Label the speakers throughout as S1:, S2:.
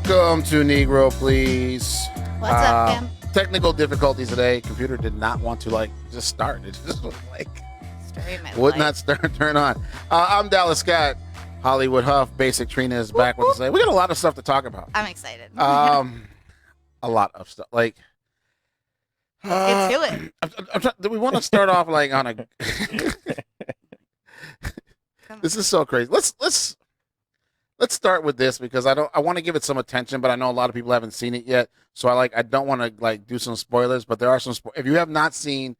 S1: Welcome to Negro Please.
S2: What's up, fam?
S1: Technical difficulties today. Computer did not want to just start. It just was would not start. Turn on. I'm Dallas Scott. Hollywood Huff. Basic Trina is back with us. We got a lot of stuff to talk about.
S2: I'm excited.
S1: A lot of stuff.
S2: Let's get to it.
S1: Do we want to start off on a? This is so crazy. Let's start with this because I want to give it some attention, but I know a lot of people haven't seen it yet. So I don't want to do some spoilers, but there are some. If you have not seen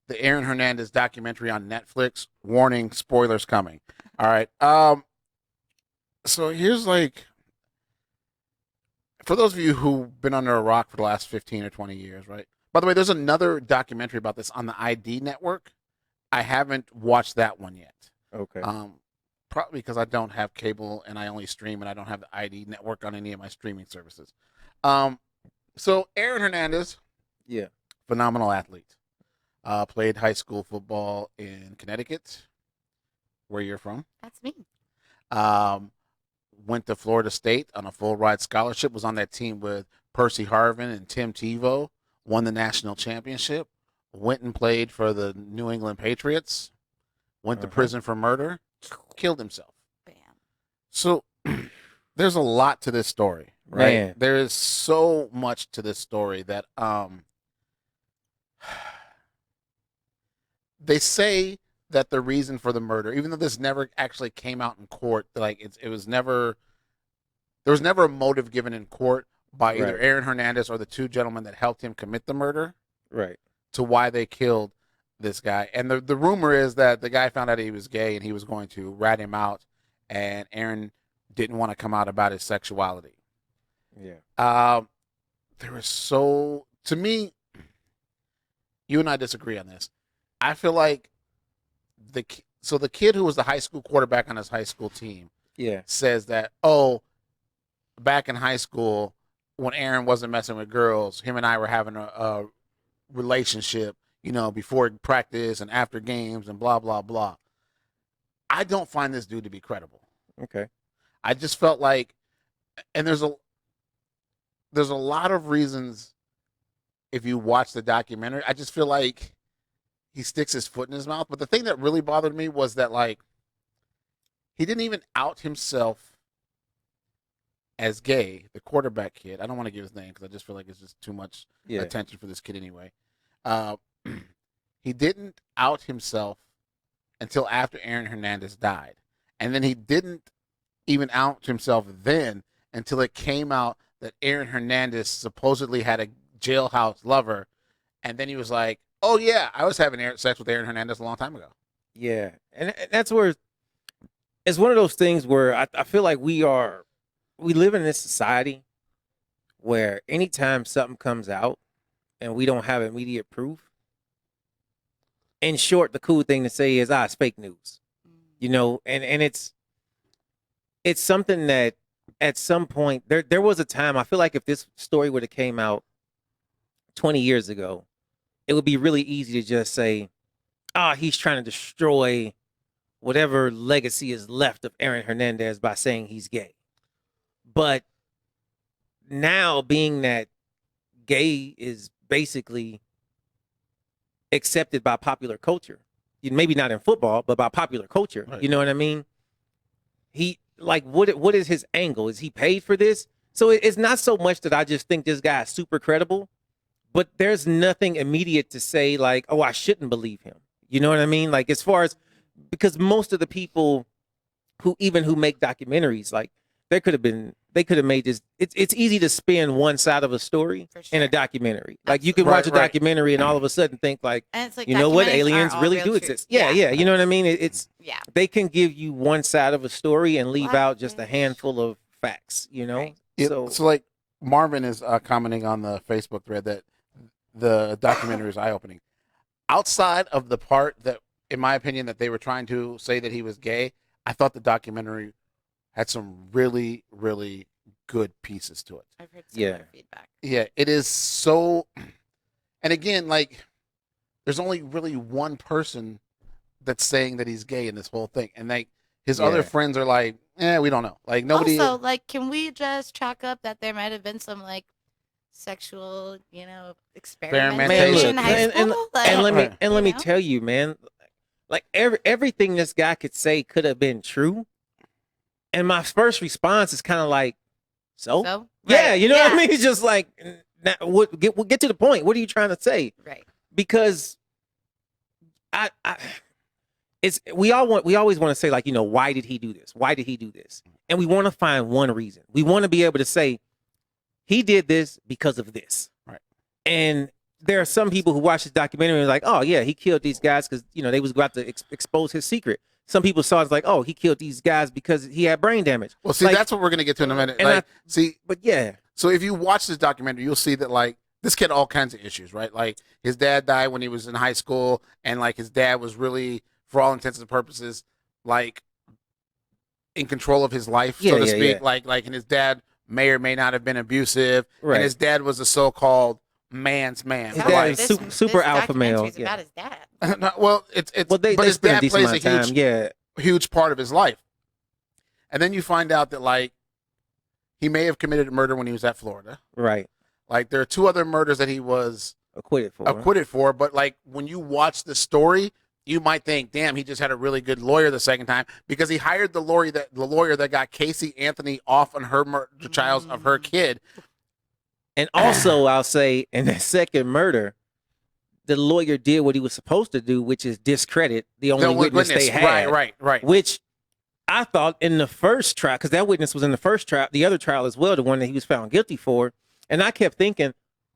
S1: the Aaron Hernandez documentary on Netflix, warning, spoilers coming. All right. So here's for those of you who've been under a rock for the last 15 or 20 years, right? By the way, there's another documentary about this on the ID network. I haven't watched that one yet.
S3: Okay.
S1: Probably because I don't have cable and I only stream and I don't have the ID network on any of my streaming services. So Aaron Hernandez,
S3: yeah,
S1: phenomenal athlete. Played high school football in Connecticut, where you're from.
S2: That's me.
S1: Went to Florida State on a full ride scholarship. Was on that team with Percy Harvin and Tim Tebow. Won the national championship. Went and played for the New England Patriots. Went to prison for murder. Killed himself.
S2: Bam.
S1: So there's a lot to this story, right?
S3: Man.
S1: There is so much to this story that they say that the reason for the murder, even though this never actually came out in court, there was never a motive given in court by either
S3: Right.
S1: Aaron Hernandez or the two gentlemen that helped him commit the murder
S3: Right.
S1: to why they killed this guy. And the rumor is that the guy found out he was gay and he was going to rat him out, and Aaron didn't want to come out about his sexuality.
S3: Yeah.
S1: There was to me, you and I disagree on this. I feel like the kid who was the high school quarterback on his high school team
S3: Yeah.
S1: says that, back in high school when Aaron wasn't messing with girls, him and I were having a relationship, before practice and after games and blah, blah, blah. I don't find this dude to be credible.
S3: Okay.
S1: I just felt like, and there's a lot of reasons if you watch the documentary, I just feel like he sticks his foot in his mouth. But the thing that really bothered me was that he didn't even out himself as gay, the quarterback kid. I don't want to give his name because I just feel like it's just too much attention for this kid anyway. He didn't out himself until after Aaron Hernandez died. And then he didn't even out himself then until it came out that Aaron Hernandez supposedly had a jailhouse lover. And then he was like, oh, yeah, I was having sex with Aaron Hernandez a long time ago.
S3: Yeah. And that's where it's one of those things where I feel like we live in this society where anytime something comes out and we don't have immediate proof, in short, the cool thing to say is, it's fake news, and it's something that at some point there was a time, I feel like if this story would have came out 20 years ago, it would be really easy to just say, he's trying to destroy whatever legacy is left of Aaron Hernandez by saying he's gay. But now, being that gay is basically accepted by popular culture, maybe not in football, but by popular culture,
S1: right.
S3: You know what I mean? He what is his angle? Is he paid for this? So it's not so much that I just think this guy is super credible, but there's nothing immediate to say I shouldn't believe him. You know what I mean? As far as, because most of the people who make documentaries, they could have made this. It's easy to spin one side of a story in a documentary. You can watch a documentary and all of a sudden think
S2: and it's
S3: you know what, aliens really do
S2: true.
S3: exist. Yeah. You know what I mean?
S2: Yeah.
S3: They can give you one side of a story and leave out just a handful of facts.
S2: Right.
S1: So Marvin is commenting on the Facebook thread that the documentary is eye-opening. Outside of the part that, in my opinion, that they were trying to say that he was gay, I thought the documentary had some really, really good pieces to it.
S2: I've heard similar feedback.
S1: Yeah, it is so. And again, there's only really one person that's saying that he's gay in this whole thing, and his other friends are like, we don't know. Like nobody.
S2: Also, like, can we just chalk up that there might have been some like sexual, experimentation in high school?
S3: Let me tell you, man. Like everything this guy could say could have been true, and my first response is kind of like, so? Yeah, you know what I mean? It's just like, get to the point. What are you trying to say?
S2: Right.
S3: Because we always want to say, like, why did he do this? Why did he do this? And we want to find one reason. We want to be able to say he did this because of this.
S1: Right.
S3: And there are some people who watch this documentary and are like, oh yeah, he killed these guys because they was about to expose his secret. Some people saw it's like, oh, he killed these guys because he had brain damage.
S1: Well, see, that's what we're gonna get to in a minute.
S3: But yeah.
S1: So if you watch this documentary, you'll see that like this kid had all kinds of issues, right? Like his dad died when he was in high school, and like his dad was really, for all intents and purposes, like in control of his life, so to speak. Yeah. Like, and his dad may or may not have been abusive, and his dad was a so-called man's man.
S3: His dad is super alpha male.
S2: It's about his dad.
S1: Well, but his dad plays a huge part of his life. And then you find out that like he may have committed murder when he was at Florida.
S3: Right.
S1: Like there are 2 other murders that he was
S3: acquitted
S1: for. But like when you watch the story, you might think, damn, he just had a really good lawyer the second time because he hired the lawyer that got Casey Anthony off on the trials of her kid.
S3: And also, I'll say, in the second murder, the lawyer did what he was supposed to do, which is discredit the only witness they had.
S1: Right.
S3: Which I thought in the first trial, because that witness was in the first trial, the other trial as well, the one that he was found guilty for. And I kept thinking,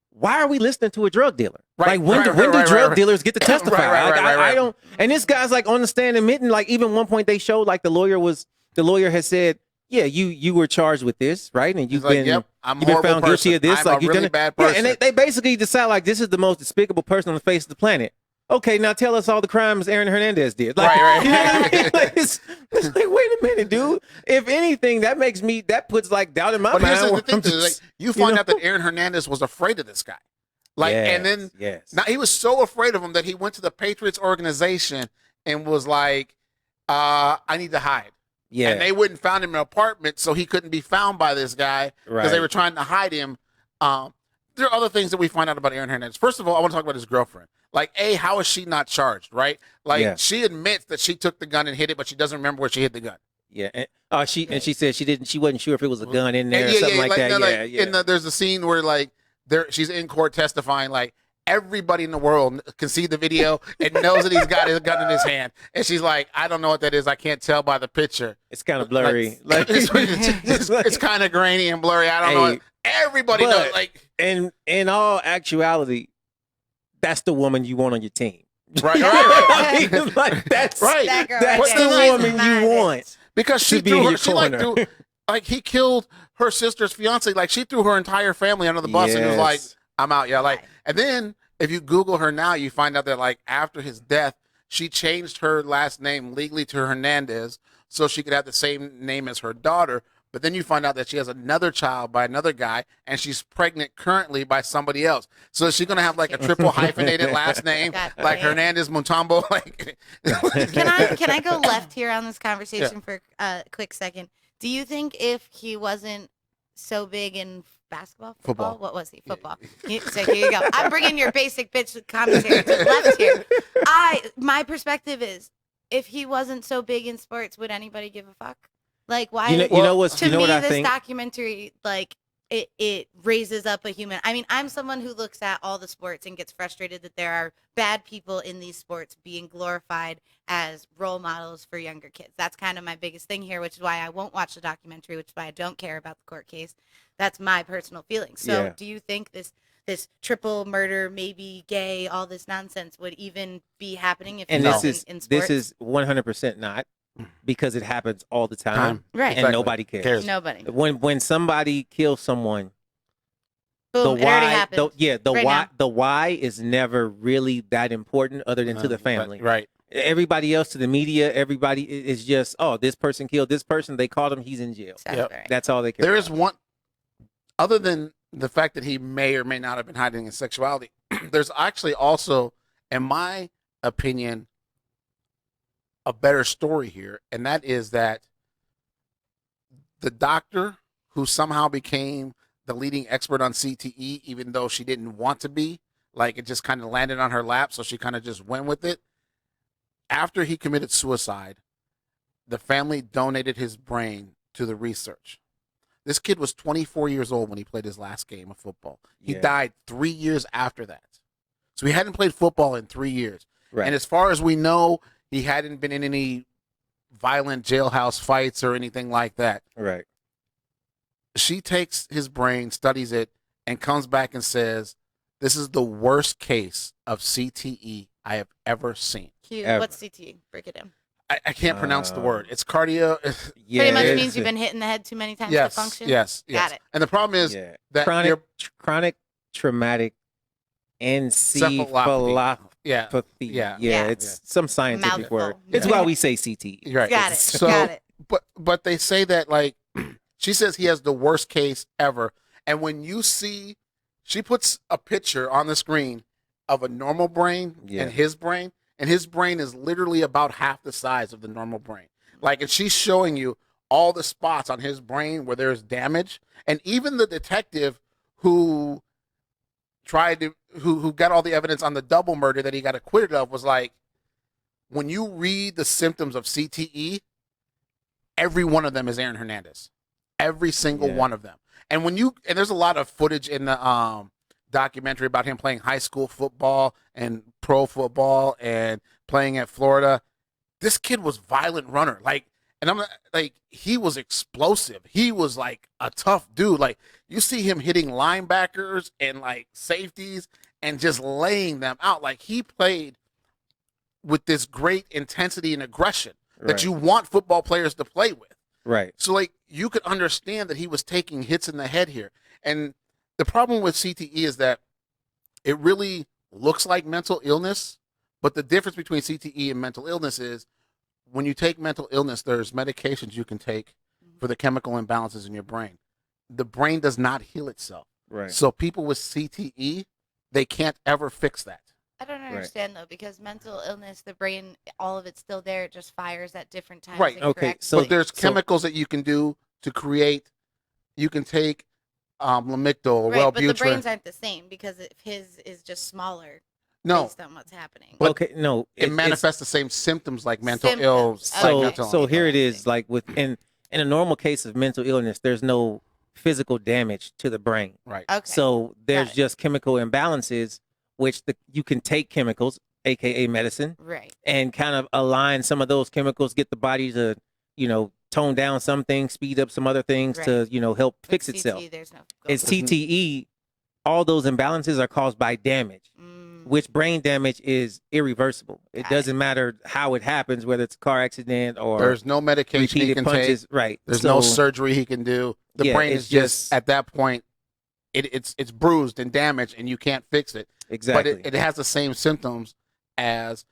S3: why are we listening to a drug dealer?
S1: Right,
S3: like when do drug dealers get to testify? I don't. And this guy's like on the stand admitting, like even one point they showed like the lawyer had said, yeah, you were charged with this, right? And you've been found guilty of this.
S1: I'm like you've done bad person.
S3: Yeah, and they basically decide like this is the most despicable person on the face of the planet. Okay, now tell us all the crimes Aaron Hernandez did. Like,
S1: right.
S3: You know what I mean? Like, it's like, wait a minute, dude. If anything, that puts like doubt in my mind.
S1: But here's the thing, like, you find out that Aaron Hernandez was afraid of this guy. Like, and then now he was so afraid of him that he went to the Patriots organization and was like, I need to hide.
S3: Yeah.
S1: And they wouldn't find him in an apartment, so he couldn't be found by this guy because they were trying to hide him. There are other things that we find out about Aaron Hernandez. First of all, I want to talk about his girlfriend. Like, how is she not charged, right? Like, she admits that she took the gun and hit it, but she doesn't remember where she hit the gun.
S3: Yeah, and she said she wasn't sure if it was a gun in there or something like that.
S1: And there's a scene where like she's in court testifying, like everybody in the world can see the video and knows that he's got his gun in his hand, and she's like, I don't know what that is. I can't tell by the picture.
S3: It's kind of blurry.
S1: It's kind of grainy and blurry. I don't know. Everybody knows. Like,
S3: in all actuality, that's the woman you want on your team.
S1: Right.
S3: Like, that's right.
S2: That's
S3: the woman you want.
S1: Because she threw her, like he killed her sister's fiance. Like she threw her entire family under the bus and was like, I'm out. Yeah. Like, and then if you Google her now, you find out that like after his death, she changed her last name legally to Hernandez so she could have the same name as her daughter. But then you find out that she has another child by another guy, and she's pregnant currently by somebody else. So is she going to have like a triple hyphenated last name, like Hernandez Montalvo? Like,
S2: can I go left here on this conversation for a quick second? Do you think if he wasn't so big in football? What was he? Football. So here you go. I'm bringing your basic bitch commentary to the left here. My perspective is, if he wasn't so big in sports, would anybody give a fuck? Like, why?
S3: To me,
S2: this documentary, like, it raises up a human. I mean, I'm someone who looks at all the sports and gets frustrated that there are bad people in these sports being glorified as role models for younger kids. That's kind of my biggest thing here, which is why I won't watch the documentary, which is why I don't care about the court case. That's my personal feeling. So do you think this triple murder, maybe gay, all this nonsense would even be happening if it wasn't in sports?
S3: This is 100% not. Because it happens all the time,
S2: right?
S3: And nobody cares.
S2: Nobody.
S3: When somebody kills someone,
S2: boom,
S3: the why,
S2: it already happened.
S3: The why is never really that important, other than to the family,
S1: right?
S3: Everybody else, to the media, everybody is just, oh, this person killed this person. They called him. He's in jail.
S2: Right.
S3: That's all they care.
S1: There is one, other than the fact that he may or may not have been hiding his sexuality. There's actually also, in my opinion, a better story here, and that is that the doctor who somehow became the leading expert on CTE, even though she didn't want to be, like it just kind of landed on her lap, so she kind of just went with it. After he committed suicide, the family donated his brain to the research. This kid was 24 years old when he played his last game of football. He died 3 years after that. So he hadn't played football in 3 years.
S3: Right.
S1: And as far as we know, he hadn't been in any violent jailhouse fights or anything like that.
S3: Right.
S1: She takes his brain, studies it, and comes back and says, this is the worst case of CTE I have ever seen.
S2: Cute.
S3: Ever.
S2: What's CTE? Break it down.
S1: I can't pronounce the word. It's cardio.
S2: Pretty much means you've been hit in the head too many times to function.
S1: Yes.
S2: Got it.
S1: And the problem is that
S3: chronic traumatic encephalopathy.
S1: Yeah.
S3: It's some scientific
S2: Mouthful.
S3: word. It's why we say CTE.
S1: Right.
S2: Got it.
S1: So,
S2: Got it.
S1: But they say that, like, she says he has the worst case ever. And when you see, she puts a picture on the screen of a normal brain and his brain is literally about half the size of the normal brain. Like, and she's showing you all the spots on his brain where there's damage. And even the detective who got all the evidence on the double murder that he got acquitted of was like, when you read the symptoms of CTE, every one of them is Aaron Hernandez. Every single one of them. And there's a lot of footage in the documentary about him playing high school football and pro football and playing at Florida. This kid was violent runner. He was explosive. He was like a tough dude. Like, you see him hitting linebackers and like safeties and just laying them out. Like, he played with this great intensity and aggression that you want football players to play with.
S3: Right.
S1: So, like, you could understand that he was taking hits in the head here. And the problem with CTE is that it really looks like mental illness, but the difference between CTE and mental illness is when you take mental illness, there's medications you can take for the chemical imbalances in your brain. The brain does not heal itself.
S3: Right.
S1: So people with CTE, they can't ever fix that.
S2: I don't understand though, because mental illness, the brain, all of it's still there. It just fires at different times.
S1: Right.
S3: Okay.
S1: But there's chemicals that you can do to create. You can take Lamictal or Wellbutrin.
S2: But the brains aren't the same because his is just smaller.
S1: No.
S2: Based on what's happening.
S1: It manifests the same symptoms like mental illness.
S3: So here it is. Like in a normal case of mental illness, there's no physical damage to the brain.
S1: Right.
S2: Okay.
S3: So there's just chemical imbalances, which you can take chemicals, aka medicine,
S2: right,
S3: and kind of align some of those chemicals, get the body to, tone down some things, speed up some other things to, help fix itself. It's CTE. All those imbalances are caused by damage, which brain damage is irreversible. It doesn't matter how it happens, whether it's a car accident or
S1: there's no medication he can take.
S3: Right.
S1: There's no surgery he can do. The brain is just at that point, it's bruised and damaged, and you can't fix it.
S3: Exactly.
S1: But it has the same symptoms as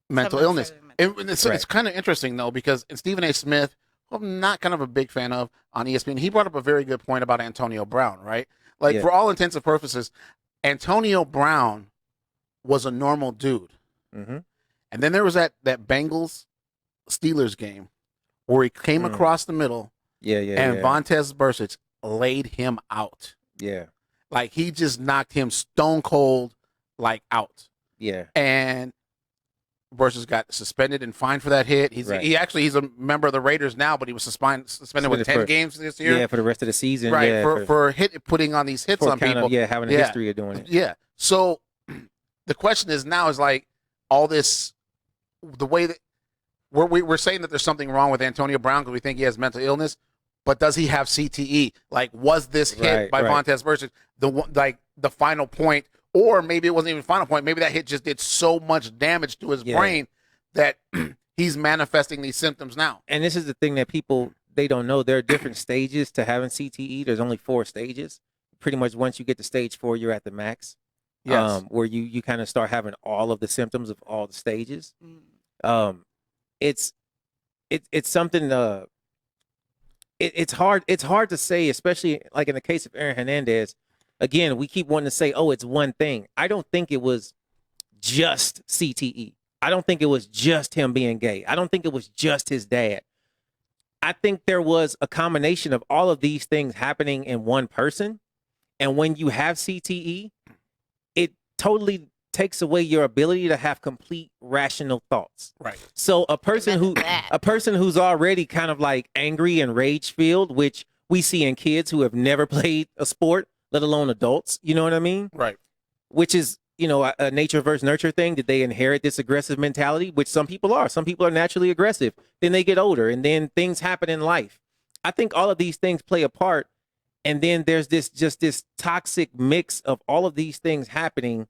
S1: mental illness. It's kind of interesting, though, because Stephen A. Smith, who I'm not kind of a big fan of on ESPN, he brought up a very good point about Antonio Brown, right? Like, for all intents and purposes, Antonio Brown was a normal dude.
S3: Mm-hmm.
S1: And then there was that Bengals-Steelers game where he came across the middle and Vontaze Burfict laid him out.
S3: Yeah.
S1: Like, he just knocked him stone cold, like, out.
S3: Yeah.
S1: And Burfict got suspended and fined for that hit. He's a member of the Raiders now, but he was suspended with 10 games this year.
S3: Yeah, for the rest of the season.
S1: Right,
S3: yeah,
S1: for putting on these hits on people.
S3: Having a history of doing it.
S1: Yeah. So the question is now is like all this, the way that we're saying that there's something wrong with Antonio Brown because we think he has mental illness, but does he have CTE? Like, was this hit by Vontaze Burfict the final point? Or maybe it wasn't even the final point. Maybe that hit just did so much damage to his brain that he's manifesting these symptoms now.
S3: And this is the thing that people, they don't know. There are different stages to having CTE. There's only 4 stages. Pretty much once you get to stage 4, you're at the max.
S1: Yes.
S3: Where you kind of start having all of the symptoms of all the stages. It's something. It's hard to say, especially like in the case of Aaron Hernandez. Again, we keep wanting to say, oh, it's one thing. I don't think it was just CTE. I don't think it was just him being gay. I don't think it was just his dad. I think there was a combination of all of these things happening in one person. And when you have CTE, it totally takes away your ability to have complete rational thoughts.
S1: Right.
S3: So a person who's already kind of like angry and rage filled, which we see in kids who have never played a sport, let alone adults, you know what I mean?
S1: Right.
S3: Which is, you know, a nature versus nurture thing. Did they inherit this aggressive mentality? Which some people are. Some people are naturally aggressive. Then they get older and then things happen in life. I think all of these things play a part. And then there's this toxic mix of all of these things happening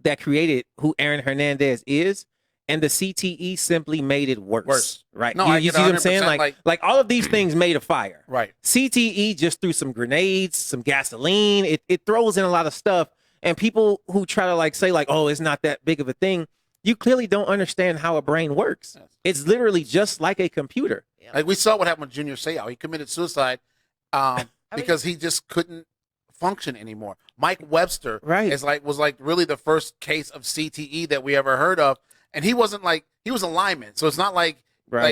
S3: that created who Aaron Hernandez is. And the CTE simply made it worse. Right.
S1: No,
S3: you see what I'm saying? Like all of these things made a fire.
S1: Right.
S3: CTE just threw some grenades, some gasoline. It throws in a lot of stuff. And people who try to like say like, oh, it's not that big of a thing. You clearly don't understand how a brain works. Yes. It's literally just like a computer.
S1: Like we saw what happened with Junior Seau. He committed suicide because he just couldn't function anymore. Mike Webster was really the first case of CTE that we ever heard of. And he was a lineman. So it's not like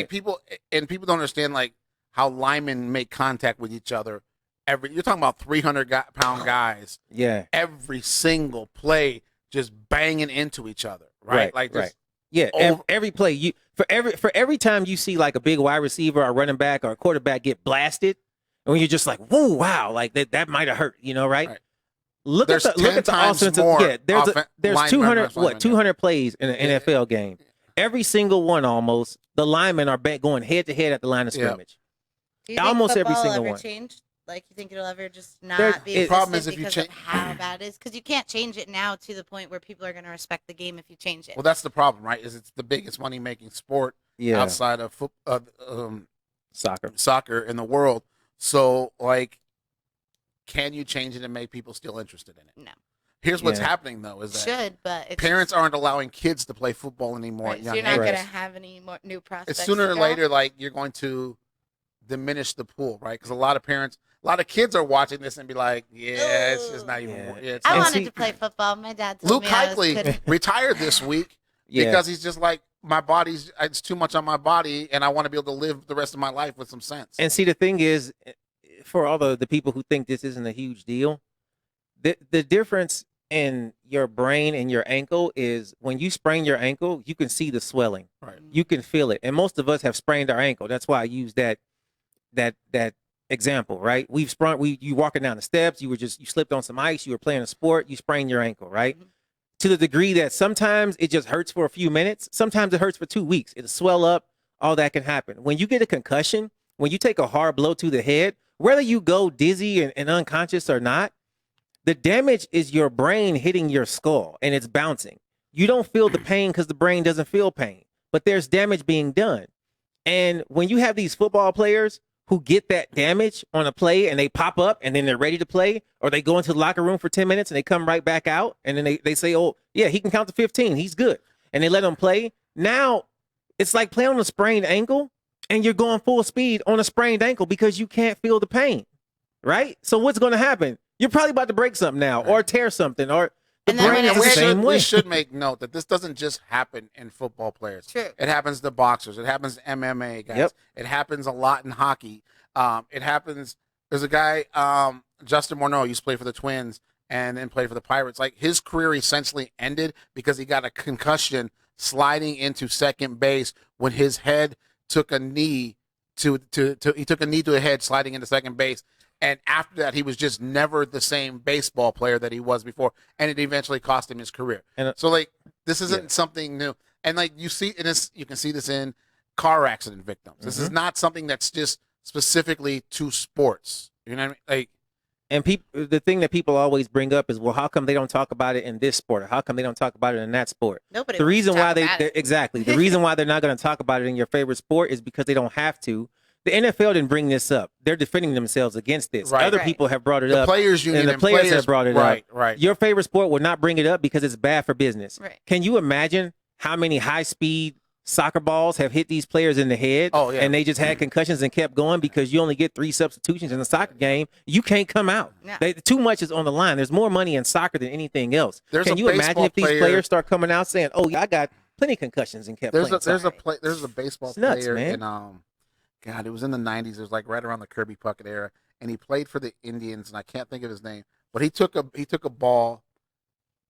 S1: people don't understand like how linemen make contact with each other. You're talking about 300-pound guys.
S3: Yeah.
S1: Every single play just banging into each other. Right.
S3: Every play for every time you see like a big wide receiver or running back or a quarterback get blasted, and when you're just like, whoa, wow, like that might have hurt, you know, right? Look at the offensive. Yeah, there's 200 plays in an NFL game. Every single one almost, the linemen are going head to head at the line of scrimmage.
S2: Do you think
S3: almost every
S2: football
S3: single
S2: ever
S3: one.
S2: Changed? Like, you think it'll ever just not be
S1: the problem is if you
S2: because of how bad it is? Because you can't change it now to the point where people are going to respect the game if you change it.
S1: Well, that's the problem, right? Is it's the biggest money-making sport outside of soccer in the world. So, like, can you change it and make people still interested in it?
S2: No.
S1: Here's what's happening, though, is that
S2: but
S1: parents aren't allowing kids to play football anymore.
S2: Right, so you're not going to have any more new prospects.
S1: Sooner or later, like, you're going to diminish the pool, right? Because a lot of kids are watching this and be like, it's just not even.
S2: I wanted to play football. My dad told
S1: me Kuechly retired this week because he's just like, it's too much on my body, and I want to be able to live the rest of my life with some sense.
S3: And see, the thing is, for all the people who think this isn't a huge deal, the difference in your brain and your ankle is when you sprain your ankle, you can see the swelling.
S1: Right.
S3: You can feel it. And most of us have sprained our ankle. That's why I use that example, right? You walking down the steps, you slipped on some ice, you were playing a sport, you sprained your ankle, right? Mm-hmm. To the degree that sometimes it just hurts for a few minutes, sometimes it hurts for 2 weeks. It'll swell up, all that can happen. When you get a concussion, when you take a hard blow to the head, whether you go dizzy and unconscious or not, the damage is your brain hitting your skull and it's bouncing. You don't feel the pain because the brain doesn't feel pain, but there's damage being done. And when you have these football players who get that damage on a play and they pop up and then they're ready to play, or they go into the locker room for 10 minutes and they come right back out and then they say, oh, yeah, he can count to 15. He's good. And they let him play. Now it's like playing on a sprained ankle and you're going full speed on a sprained ankle because you can't feel the pain, right? So what's going to happen? You're probably about to break something now or tear something or the brain is the same way.
S1: We should make note that this doesn't just happen in football players.
S2: True.
S1: It happens to boxers. It happens to MMA guys.
S3: Yep.
S1: It happens a lot in hockey. It happens. There's a guy, Justin Morneau, used to play for the Twins and then played for the Pirates. Like, his career essentially ended because he got a concussion sliding into second base when his head took a knee he took a knee to the head sliding into second base. And after that, he was just never the same baseball player that he was before, and it eventually cost him his career. And so, like, this isn't something new. And like you can see this in car accident victims. This is not something that's just specifically to sports. You know what I mean? Like,
S3: and the thing that people always bring up is, well, how come they don't talk about it in this sport, or how come they don't talk about it in that sport?
S2: Nobody.
S3: The reason why the reason why they're not going to talk about it in your favorite sport is because they don't have to. The NFL didn't bring this up. They're defending themselves against this.
S1: Right.
S3: Other people have brought it up.
S1: The players union
S3: and the players have brought it up.
S1: Right.
S3: Your favorite sport will not bring it up because it's bad for business.
S2: Right.
S3: Can you imagine how many high-speed soccer balls have hit these players in the head?
S1: Oh, yeah.
S3: And they just had concussions and kept going because you only get 3 substitutions in a soccer game. You can't come out.
S2: No.
S3: Too much is on the line. There's more money in soccer than anything else.
S1: Can
S3: you imagine if these players start coming out saying, oh, I got plenty of concussions and kept playing?
S1: There's a baseball player in God, it was in the 90s. It was like right around the Kirby Puckett era, and he played for the Indians, and I can't think of his name, but he took a ball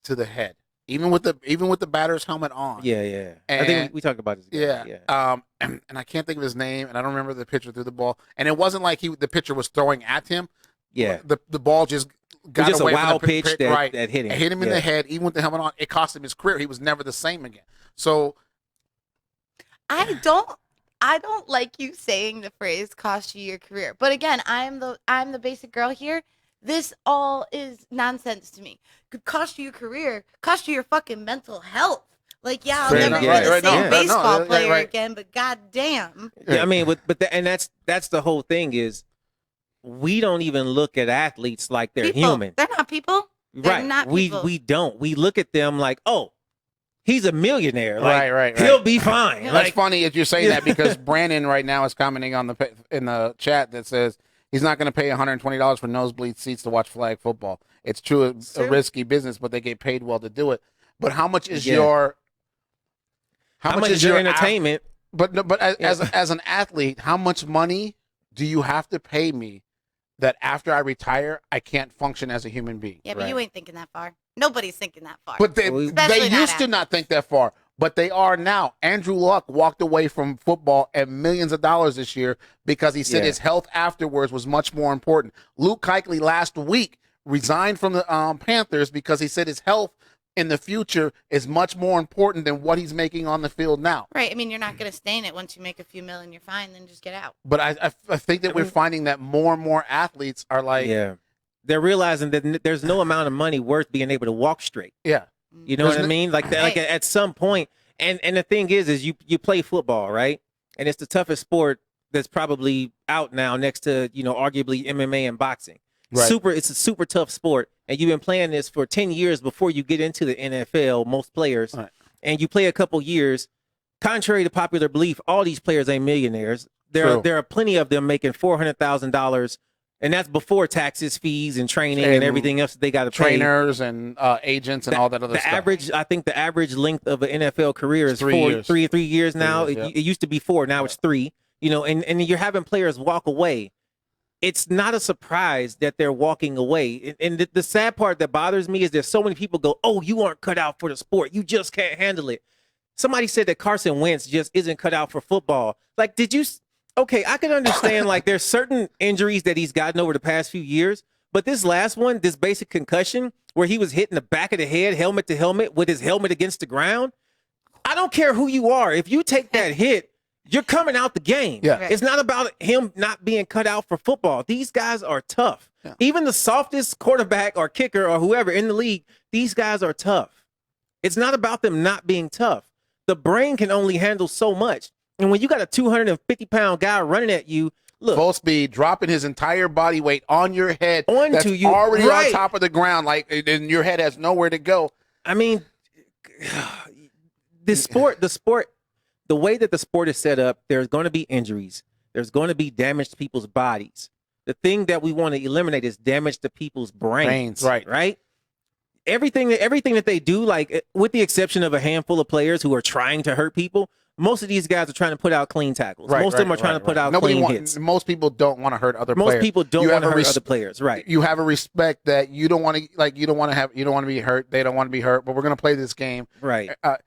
S1: to the head, even with the batter's helmet on.
S3: Yeah.
S1: And,
S3: I think we talked about this.
S1: Yeah. And I can't think of his name, and I don't remember the pitcher threw the ball, and it wasn't like the pitcher was throwing at him.
S3: Yeah.
S1: The ball just got
S3: just
S1: away
S3: a wild
S1: from the
S3: pitch
S1: right,
S3: that hit him.
S1: It hit him in the head, even with the helmet on. It cost him his career. He was never the same again. So
S2: I don't like you saying the phrase "cost you your career," but again, I'm the basic girl here. This all is nonsense to me. Could cost you your career, cost you your fucking mental health. Like, yeah, I'll
S1: Fair
S2: never
S1: enough.
S2: be the
S1: Right,
S2: same
S1: no,
S2: baseball
S1: no,
S2: player
S1: right.
S2: again, but goddamn.
S3: Yeah, I mean, and that's the whole thing is we don't even look at athletes like they're
S2: People.
S3: human.
S2: They're not people. They're
S3: Right.
S2: not
S3: we
S2: people.
S3: we don't. We look at them like, oh, he's a millionaire. Like,
S1: Right.
S3: he'll be fine.
S2: Yeah.
S1: That's
S3: Like,
S1: funny if you're saying that because Brandon right now is commenting on in the chat that says he's not going to pay $120 for nosebleed seats to watch flag football. It's true, a risky business, but they get paid well to do it. But how much is
S3: Yeah.
S1: how
S3: much is your entertainment?
S1: But as an athlete, how much money do you have to pay me that after I retire I can't function as a human being?
S2: Yeah, but
S3: Right.
S2: you ain't thinking that far. Nobody's thinking that far.
S1: But they
S2: Especially not
S1: used to not think that far, but they are now. Andrew Luck walked away from football and millions of dollars this year because he said
S3: Yeah.
S1: his health afterwards was much more important. Luke Kuechly last week resigned from the Panthers because he said his health in the future is much more important than what he's making on the field now.
S2: Right. I mean, you're not going to stay in it. Once you make a few million, you're fine. Then just get out.
S1: But I think that we're finding that more and more athletes are like,
S3: Yeah. They're realizing that there's no amount of money worth being able to walk straight.
S1: yeah.
S3: You know
S1: There's
S3: what I mean? Like, like at some point, and the thing is you play football, right? And it's the toughest sport that's probably out now, next to arguably MMA and boxing.
S1: Right.
S3: It's a super tough sport, and you've been playing this for 10 years before you get into the NFL. Most players,
S1: Right.
S3: and you play a couple years. Contrary to popular belief, all these players ain't millionaires. There are plenty of them making $400,000. And that's before taxes, fees, and training and everything else that they got to pay.
S1: Trainers and agents and all that other stuff.
S3: I think the average length of an NFL career is
S1: 3 years.
S3: 3 years now.
S1: years, yeah.
S3: It used to be 4, now it's 3. And you're having players walk away. It's not a surprise that they're walking away. And the sad part that bothers me is there's so many people go, oh, you aren't cut out for the sport. You just can't handle it. Somebody said that Carson Wentz just isn't cut out for football. Like, okay, I can understand, like, there's certain injuries that he's gotten over the past few years, but this last one, this basic concussion, where he was hitting the back of the head, helmet to helmet, with his helmet against the ground, I don't care who you are. If you take that hit, you're coming out the game.
S1: Yeah.
S2: Right.
S3: It's not about him not being cut out for football. These guys are tough.
S1: Yeah.
S3: Even the softest quarterback or kicker or whoever in the league, these guys are tough. It's not about them not being tough. The brain can only handle so much. And when you got a 250-pound guy running at you, look,
S1: Full speed, dropping his entire body weight on your head,
S3: Onto
S1: that's
S3: you,
S1: already
S3: right.
S1: on top of the ground, like, and your head has nowhere to go.
S3: I mean, the way that the sport is set up, there's going to be injuries. There's going to be damage to people's bodies. The thing that we want to eliminate is damage to people's brains.
S1: Right.
S3: Right? Everything that they do, like, with the exception of a handful of players who are trying to hurt people, most of these guys are trying to put out clean tackles. Most of them are trying to put out clean hits.
S1: Most people don't want to hurt other players.
S3: Most people don't want to hurt other players. Right.
S1: You have a respect that you don't want to be hurt. They don't want to be hurt, but we're going to play this game.
S3: Right.
S1: I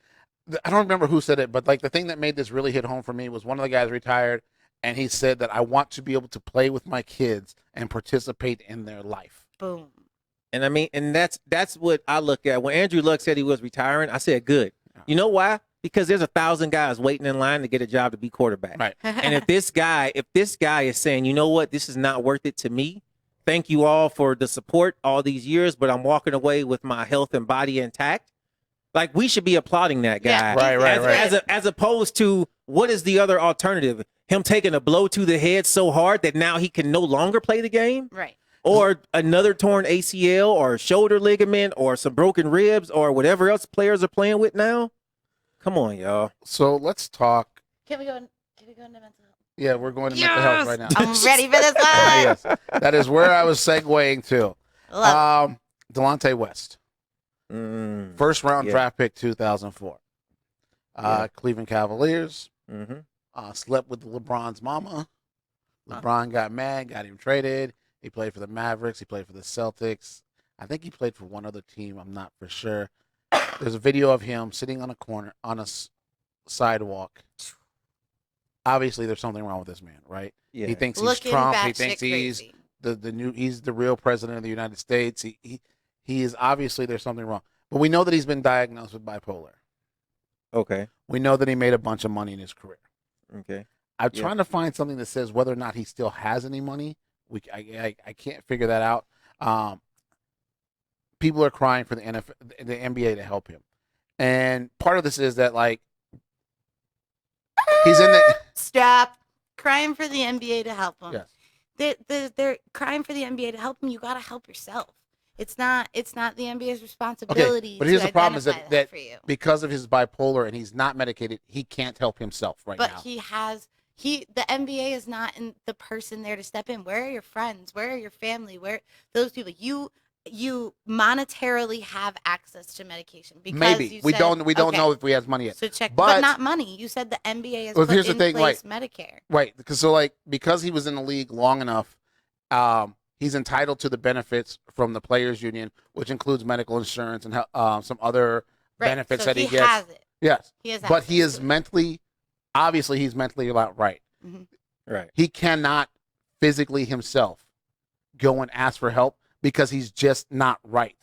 S1: don't remember who said it, but like the thing that made this really hit home for me was one of the guys retired, and he said that I want to be able to play with my kids and participate in their life.
S2: Boom.
S3: And I mean, and that's what I look at. When Andrew Luck said he was retiring, I said, good. You know why? Because there's 1,000 guys waiting in line to get a job to be quarterback.
S1: Right.
S3: And if this guy is saying, you know what, this is not worth it to me, thank you all for the support all these years, but I'm walking away with my health and body intact. Like, we should be applauding that guy.
S2: Yeah,
S1: Right.
S3: As opposed to, what is the other alternative? Him taking a blow to the head so hard that now he can no longer play the game?
S2: Right.
S3: Or another torn ACL or shoulder ligament or some broken ribs or whatever else players are playing with now? Come on, y'all.
S1: So let's talk.
S2: Can we go into mental health?
S1: Yeah, we're going to mental health right now.
S2: I'm ready for this one.
S1: Yes, that is where I was segueing to.
S2: Love
S1: Delonte West, first round draft pick, 2004. Cleveland Cavaliers.
S3: Mm-hmm.
S1: Slept with LeBron's mama. LeBron got mad, got him traded. He played for the Mavericks. He played for the Celtics. I think he played for one other team. I'm not for sure. There's a video of him sitting on a corner on a sidewalk. Obviously, there's something wrong with this man, right?
S3: Yeah.
S1: He thinks he's
S2: Looking
S1: Trump. He
S2: batshit
S1: thinks he's
S2: crazy.
S1: he's the real president of the United States. He is obviously there's something wrong. But we know that he's been diagnosed with bipolar.
S3: Okay.
S1: We know that he made a bunch of money in his career.
S3: Okay.
S1: I'm
S3: Yeah.
S1: trying to find something that says whether or not he still has any money. I can't figure that out. People are crying for the NBA to help him, and part of this is that like he's in the
S2: Stop crying for the NBA to help him.
S1: yes.
S2: They're crying for the NBA to help him. You got to help yourself. It's not the NBA's responsibility.
S1: but here's
S2: to
S1: the problem is
S2: identify
S1: that
S2: for you.
S1: because of his bipolar and he's not medicated, he can't help himself right
S2: But
S1: now.
S2: the NBA is not the person there to step in. Where are your friends? Where are your family? Where those people? You monetarily have access to medication because
S1: Maybe we don't know if he has money yet.
S2: So check,
S1: But-
S2: but not money. You said the NBA has
S1: Well,
S2: put
S1: here's the
S2: in
S1: thing,
S2: place Medicare.
S1: Right, because because he was in the league long enough, he's entitled to the benefits from the players' union, which includes medical insurance and some other
S2: Right.
S1: benefits
S2: so
S1: that he
S2: he
S1: gets.
S2: has it.
S1: Yes,
S2: He has
S1: but he
S2: access
S1: is
S2: to it.
S1: mentally, obviously, he's mentally not right.
S2: Mhm.
S3: Right.
S1: He cannot physically himself go and ask for help because he's just not right.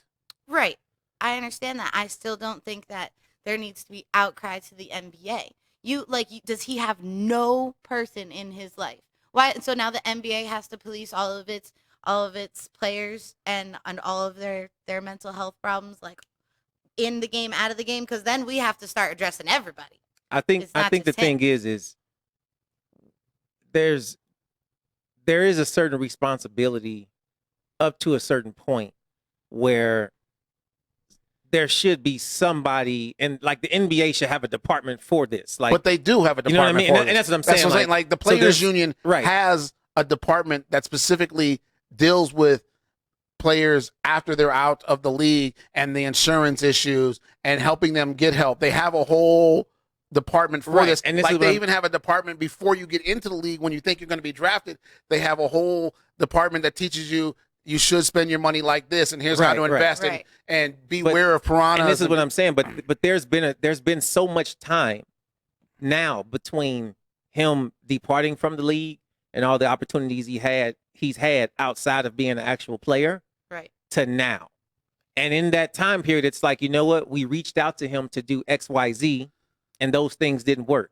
S2: Right. I understand that. I still don't think that there needs to be outcry to the NBA. Does he have no person in his life? Why? So now the NBA has to police all of its players and all of their mental health problems, like in the game, out of the game, because then we have to start addressing everybody.
S3: I think
S2: It's not
S3: the
S2: just him.
S3: thing is there is a certain responsibility up to a certain point where there should be somebody, and like the NBA should have a department for this. Like,
S1: But they do have a
S3: you know what I
S1: department
S3: mean?
S1: for
S3: And
S1: this.
S3: that's what I'm saying.
S1: That's what I'm saying. Like the players'
S3: there's-
S1: union
S3: right.
S1: has a department that specifically deals with players after they're out of the league and the insurance issues and helping them get help. They have a whole department for
S3: Right.
S1: this.
S3: And this
S1: like
S3: is
S1: they
S3: what
S1: even have a department before you get into the league when you think you're going to be drafted. They have a whole department that teaches you should spend your money like this, and here's how
S3: Right,
S1: to
S3: right.
S1: invest
S2: Right.
S1: and beware of piranhas.
S3: and this is what I'm saying. But there's been so much time now between him departing from the league and all the opportunities he's had outside of being an actual player
S2: Right.
S3: to now. And in that time period, it's like, you know what? We reached out to him to do XYZ, and those things didn't work.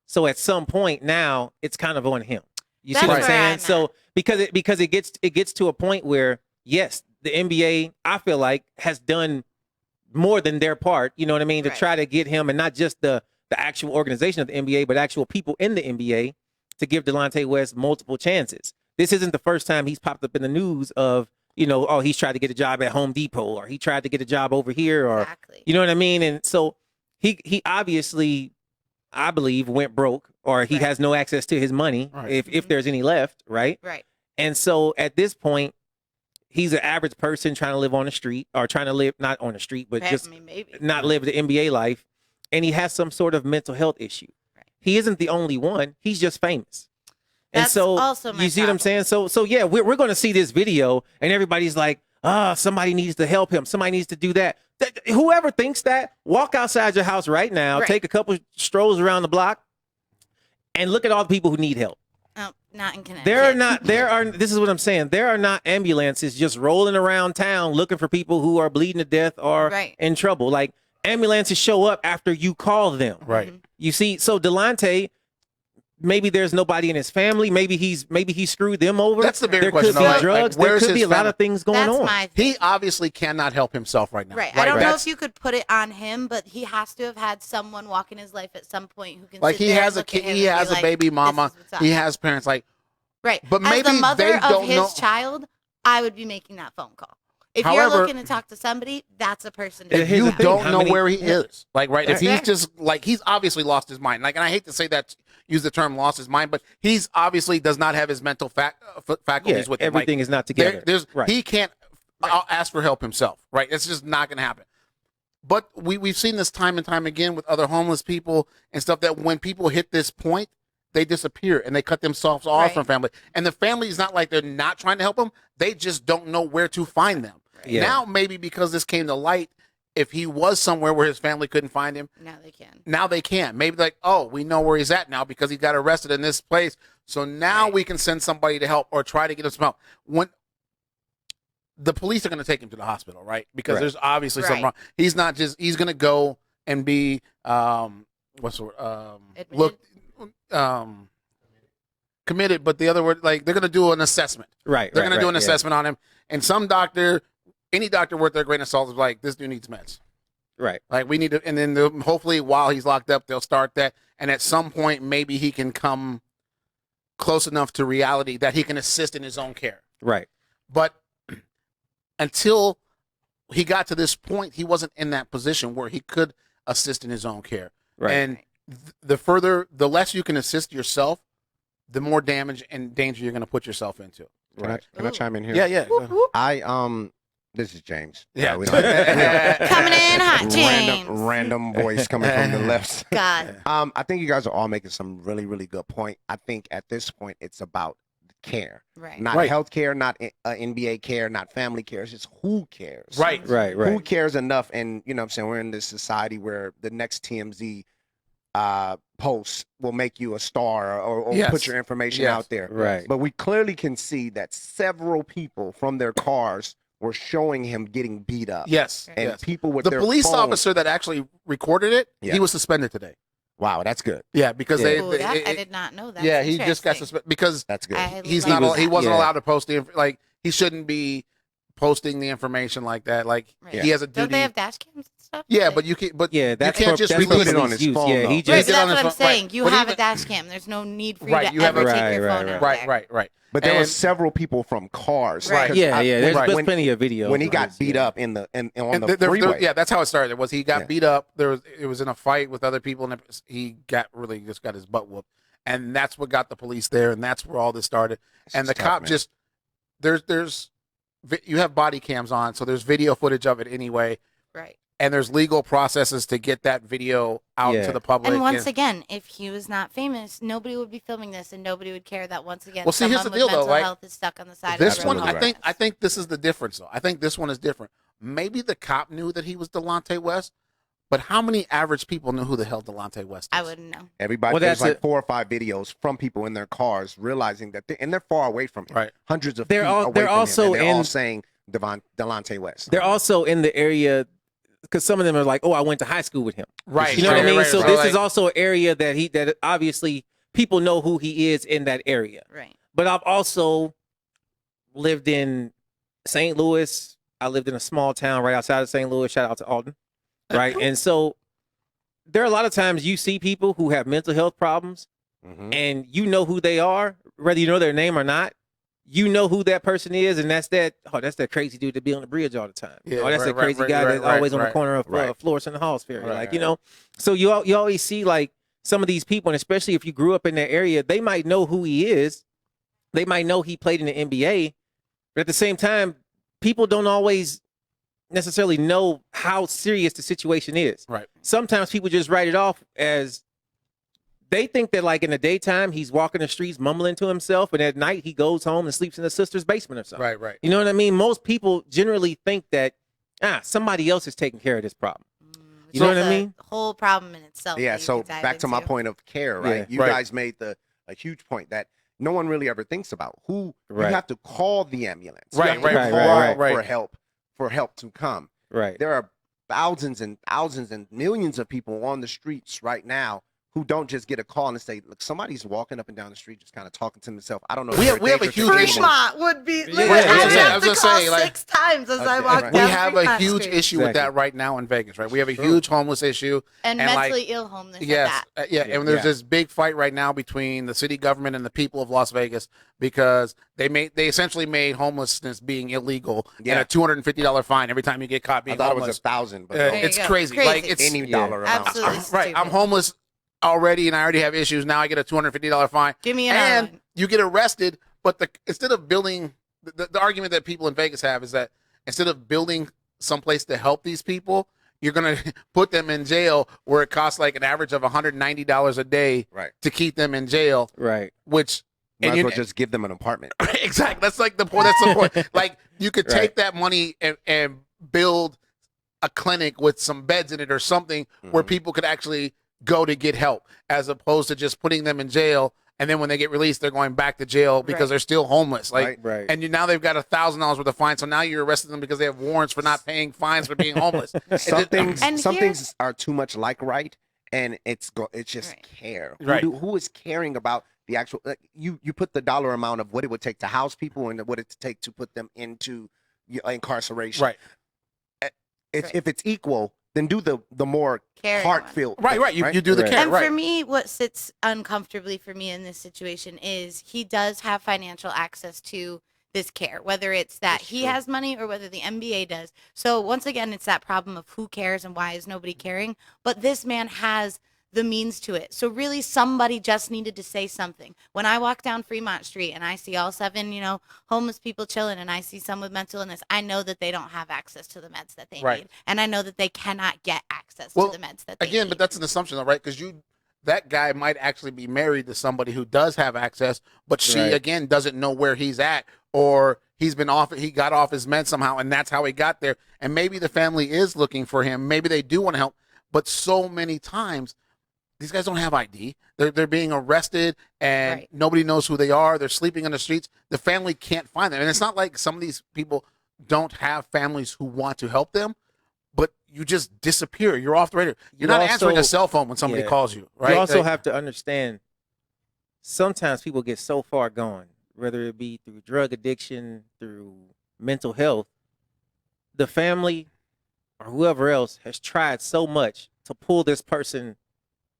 S3: So at some point now, it's kind of on him. You see
S2: That's
S3: what I'm
S2: where
S3: saying?
S2: I'm
S3: So because it gets to a point where, yes, the NBA, I feel like, has done more than their part, you know what I mean, to
S2: Right.
S3: try to get him, and not just the actual organization of the NBA, but actual people in the NBA, to give Delonte West multiple chances. This isn't the first time he's popped up in the news of, oh, he's tried to get a job at Home Depot, or he tried to get a job over here, or
S2: Exactly.
S3: you know what I mean? And so he obviously, I believe, went broke, or he
S2: Right.
S3: has no access to his money,
S1: Right.
S3: if there's any left, right?
S2: Right.
S3: And so at this point, he's an average person trying to live on the street, or trying to live not on the street, but
S2: I
S3: just
S2: mean, maybe.
S3: not live the NBA life, and he has some sort of mental health issue.
S2: Right.
S3: He isn't the only one. He's just famous. And
S2: That's
S3: so
S2: also my
S3: you see what I'm
S2: problem.
S3: saying? So yeah, we're going to see this video, and everybody's like, somebody needs to help him. Somebody needs to do that. Whoever thinks that, walk outside your house right now,
S2: Right.
S3: take a couple strolls around the block, and look at all the people who need help.
S2: Oh, not in Connecticut.
S3: This is what I'm saying. There are not ambulances just rolling around town looking for people who are bleeding to death or
S2: Right.
S3: in trouble. Like, ambulances show up after you call them.
S1: Right.
S2: Mhm.
S3: You see, so Delonte, maybe there's nobody in his family. Maybe he screwed them over.
S1: That's the bigger
S3: there
S1: question,
S3: could be
S1: though, like,
S3: drugs.
S1: where's
S3: there could be
S1: his
S3: a lot
S1: family?
S3: of things going
S2: That's
S3: on.
S2: my thing.
S1: He obviously cannot help himself right now.
S2: Right. I don't know
S1: That's-
S2: if you could put it on him, but he has to have had someone walk in his life at some point who can
S1: Like
S2: sit
S1: he
S2: there
S1: has
S2: and
S1: a
S2: look
S1: kid,
S2: at him
S1: he
S2: and be
S1: has a
S2: like,
S1: baby
S2: "This
S1: mama,
S2: is what's up."
S1: he has parents. Like,
S2: Right.
S1: but
S2: As
S1: maybe
S2: the mother
S1: they
S2: of
S1: don't
S2: his
S1: know.
S2: child, I would be making that phone call. If
S1: However-
S2: you're looking to talk to somebody, that's a person. to
S3: Yeah,
S1: If
S3: here's
S2: do
S1: you
S3: the
S2: that.
S3: thing,
S1: don't
S3: how
S1: know
S3: many-
S1: where he
S3: yeah.
S1: is, like, right? If
S2: Right.
S1: he's just like he's obviously lost his mind. Like, and I hate to say that, use the term "lost his mind," but he's obviously does not have his mental faculties
S3: Yeah,
S1: with him.
S3: everything
S1: Like,
S3: is not together.
S1: there's
S3: right.
S1: he can't ask for help himself, right? It's just not going to happen. But we've seen this time and time again with other homeless people and stuff, that when people hit this point, they disappear and they cut themselves off
S2: Right.
S1: from family. And the family is not like they're not trying to help them. They just don't know where to find them.
S3: Yeah.
S1: Now, maybe because this came to light, if he was somewhere where his family couldn't find him,
S2: Now they can.
S1: now they can. Maybe like, oh, we know where he's at now because he got arrested in this place. So now we can send somebody to help or try to get him some help. When the police are going to take him to the hospital, right? Because there's obviously something wrong. He's not just, he's going to go and be, what's the word? Committed, but the other word, like they're going to do an assessment.
S3: Right.
S1: They're going to do an assessment on him. And some doctor, any doctor worth their grain of salt is like, this dude needs meds.
S3: Right.
S1: Like we need to, and then hopefully while he's locked up, they'll start that. And at some point, maybe he can come close enough to reality that he can assist in his own care.
S3: Right.
S1: But until he got to this point, he wasn't in that position where he could assist in his own care.
S3: Right.
S1: And the less you can assist yourself, the more damage and danger you're going to put yourself into.
S4: Can I chime in here?
S1: Yeah.
S4: This is James.
S1: Yeah.
S4: We don't-
S2: Coming in hot, James.
S4: Random voice coming from the left.
S2: God.
S4: I think you guys are all making some really, really good point. I think at this point it's about care,
S2: Right.
S4: not healthcare, not NBA care, not family care. It's just who cares,
S1: Right.
S4: Who cares enough? And you know, what I'm saying we're in this society where the next TMZ post will make you a star or put your information out there.
S3: Right.
S4: But we clearly can see that several people from their cars were showing him getting beat up.
S1: Yes.
S4: And people with
S1: the
S4: their
S1: police
S4: phones.
S1: officer that actually recorded it, he was suspended today.
S4: Wow, that's good.
S1: Yeah, because
S2: Ooh, I did not know that.
S1: Yeah, he just got suspended because
S4: that's good.
S1: He wasn't allowed to post like he shouldn't be posting the information like that. Like he has a duty.
S2: Don't they have dash cams and stuff?
S1: Yeah, but you can't. But
S3: yeah,
S1: you can't just
S4: release it on his phone.
S3: Yeah, he
S2: Right,
S3: just
S2: but that's what I'm saying.
S1: Right.
S2: You
S1: But
S2: have
S1: even-
S2: a dash cam. There's no need for you
S1: Right,
S2: to
S1: you have
S2: ever
S1: a-
S2: take your phone out there.
S1: Right.
S4: But there were
S1: And-
S4: several people from cars.
S2: Right.
S3: Yeah. There's
S4: when,
S3: plenty of videos.
S4: when he
S3: of
S4: got
S3: this,
S4: beat up on the
S1: there-
S4: freeway.
S1: yeah, that's how it started. Was he got beat up? It was in a fight with other people, and he got his butt whooped, and that's what got the police there, and that's where all this started. And the cop just you have body cams on, so there's video footage of it anyway.
S2: Right.
S1: And there's legal processes to get that video out to the public.
S2: And once again, if he was not famous, nobody would be filming this, and nobody would care that once again.
S1: Well, see, here's
S2: someone
S1: the deal,
S2: with
S1: though,
S2: mental
S1: right?
S2: health is stuck on the side
S1: This
S2: of the
S1: one,
S2: road.
S1: I think this is the difference, though. I think this one is different. Maybe the cop knew that he was Delonte West, but how many average people knew who the hell Delonte West is?
S2: I wouldn't know.
S4: Everybody, there's like 4 or 5 videos from people in their cars realizing that they're far away from him.
S1: Right.
S4: Hundreds of
S3: They're
S4: feet
S3: all-
S4: away
S3: they're
S4: from
S3: also
S4: him. And they're all
S3: in-
S4: saying Delonte West.
S3: They're also in the area because some of them are like, "Oh, I went to high school with him."
S1: Right.
S3: You know what I mean?
S1: Right,
S3: So
S1: right,
S3: this
S1: right.
S3: is also an area that obviously people know who he is in that area.
S2: Right.
S3: But I've also lived in St. Louis. I lived in a small town right outside of St. Louis. Shout out to Alden. Right. And so there are a lot of times you see people who have mental health problems and you know who they are, whether you know their name or not. You know who that person is, and that's that crazy dude that be on the bridge all the time.
S1: Yeah,
S3: That's that crazy guy that's always on the corner of Florissant and Halls Ferry.
S1: Right,
S3: You know, so you always see like some of these people, and especially if you grew up in that area, they might know who he is. They might know he played in the NBA, but at the same time, people don't always necessarily know how serious the situation is.
S1: Right.
S3: Sometimes people just write it off as they think that like in the daytime he's walking the streets mumbling to himself, and at night he goes home and sleeps in his sister's basement or something.
S1: Right.
S3: You know what I mean? Most people generally think that somebody else is taking care of this problem. You know what I mean?
S2: The whole problem in itself.
S4: Yeah.
S2: that you
S4: So
S2: could dive
S4: back to my
S2: into.
S4: point of care, right?
S3: Yeah.
S4: You guys made a huge point that no one really ever thinks about. You have to call the ambulance. You have to call for help to come.
S3: Right.
S4: There are thousands and millions of people on the streets right now who don't just get a call and say, "Look, somebody's walking up and down the street, just kind of talking to himself." I don't know.
S1: We have a huge issue.
S2: Fremont would be.
S1: Yeah,
S2: I
S1: I
S2: have
S1: was
S2: to
S1: gonna
S2: call
S1: say, like-
S2: 6 times as I walk down
S1: We have a
S2: Fremont
S1: huge
S2: Street.
S1: issue with that right now in Vegas, right? We have a huge homeless issue.
S2: and mentally ill homeless.
S1: Yes,
S2: At that.
S1: and there's this big fight right now between the city government and the people of Las Vegas because they essentially made homelessness being illegal and a $250 fine every time you get caught being
S4: I thought
S1: homeless.
S4: it was $1,000, but
S1: It's crazy. Like it's
S4: any dollar amount.
S2: Absolutely
S1: right.
S2: stupid.
S1: I'm homeless already, and I already have issues. Now I get a $250 fine.
S2: Give me another
S1: and
S2: one.
S1: you get arrested. But instead of building, the argument that people in Vegas have is that instead of building someplace to help these people, you're going to put them in jail where it costs like an average of $190 a day to keep them in jail.
S3: Right.
S1: Which
S4: might as well just give them an apartment.
S1: Exactly. That's like the point. That's the point. Like you could take that money and build a clinic with some beds in it or something where people could actually go to get help, as opposed to just putting them in jail. And then when they get released, they're going back to jail because they're still homeless. Like, and now they've got $1,000 worth of fines. So now you're arresting them because they have warrants for not paying fines for being homeless.
S4: Some things are too much like and it's just care. Who is caring about the actual? You put the dollar amount of what it would take to house people and what it would take to put them into incarceration.
S1: Right.
S4: If it's equal, then do the more heartfelt.
S1: Right. You do the care.
S2: And for me, what sits uncomfortably for me in this situation is he does have financial access to this care, whether it's that he has money or whether the NBA does. So once again, it's that problem of who cares and why is nobody caring. But this man has the means to it. So really somebody just needed to say something. When I walk down Fremont Street and I see all 7, homeless people chilling and I see some with mental illness, I know that they don't have access to the meds that they need. And I know that they cannot get access to the meds that they need.
S1: But that's an assumption though, right? Because that guy might actually be married to somebody who does have access, but she again doesn't know where he's at, or he got off his meds somehow and that's how he got there. And maybe the family is looking for him. Maybe they do want to help, but so many times these guys don't have ID. They're being arrested and nobody knows who they are. They're sleeping on the streets. The family can't find them. And it's not like some of these people don't have families who want to help them, but you just disappear. You're off the radar. You're not answering a cell phone when somebody calls you, right?
S3: You also have to understand sometimes people get so far gone, whether it be through drug addiction, through mental health. The family or whoever else has tried so much to pull this person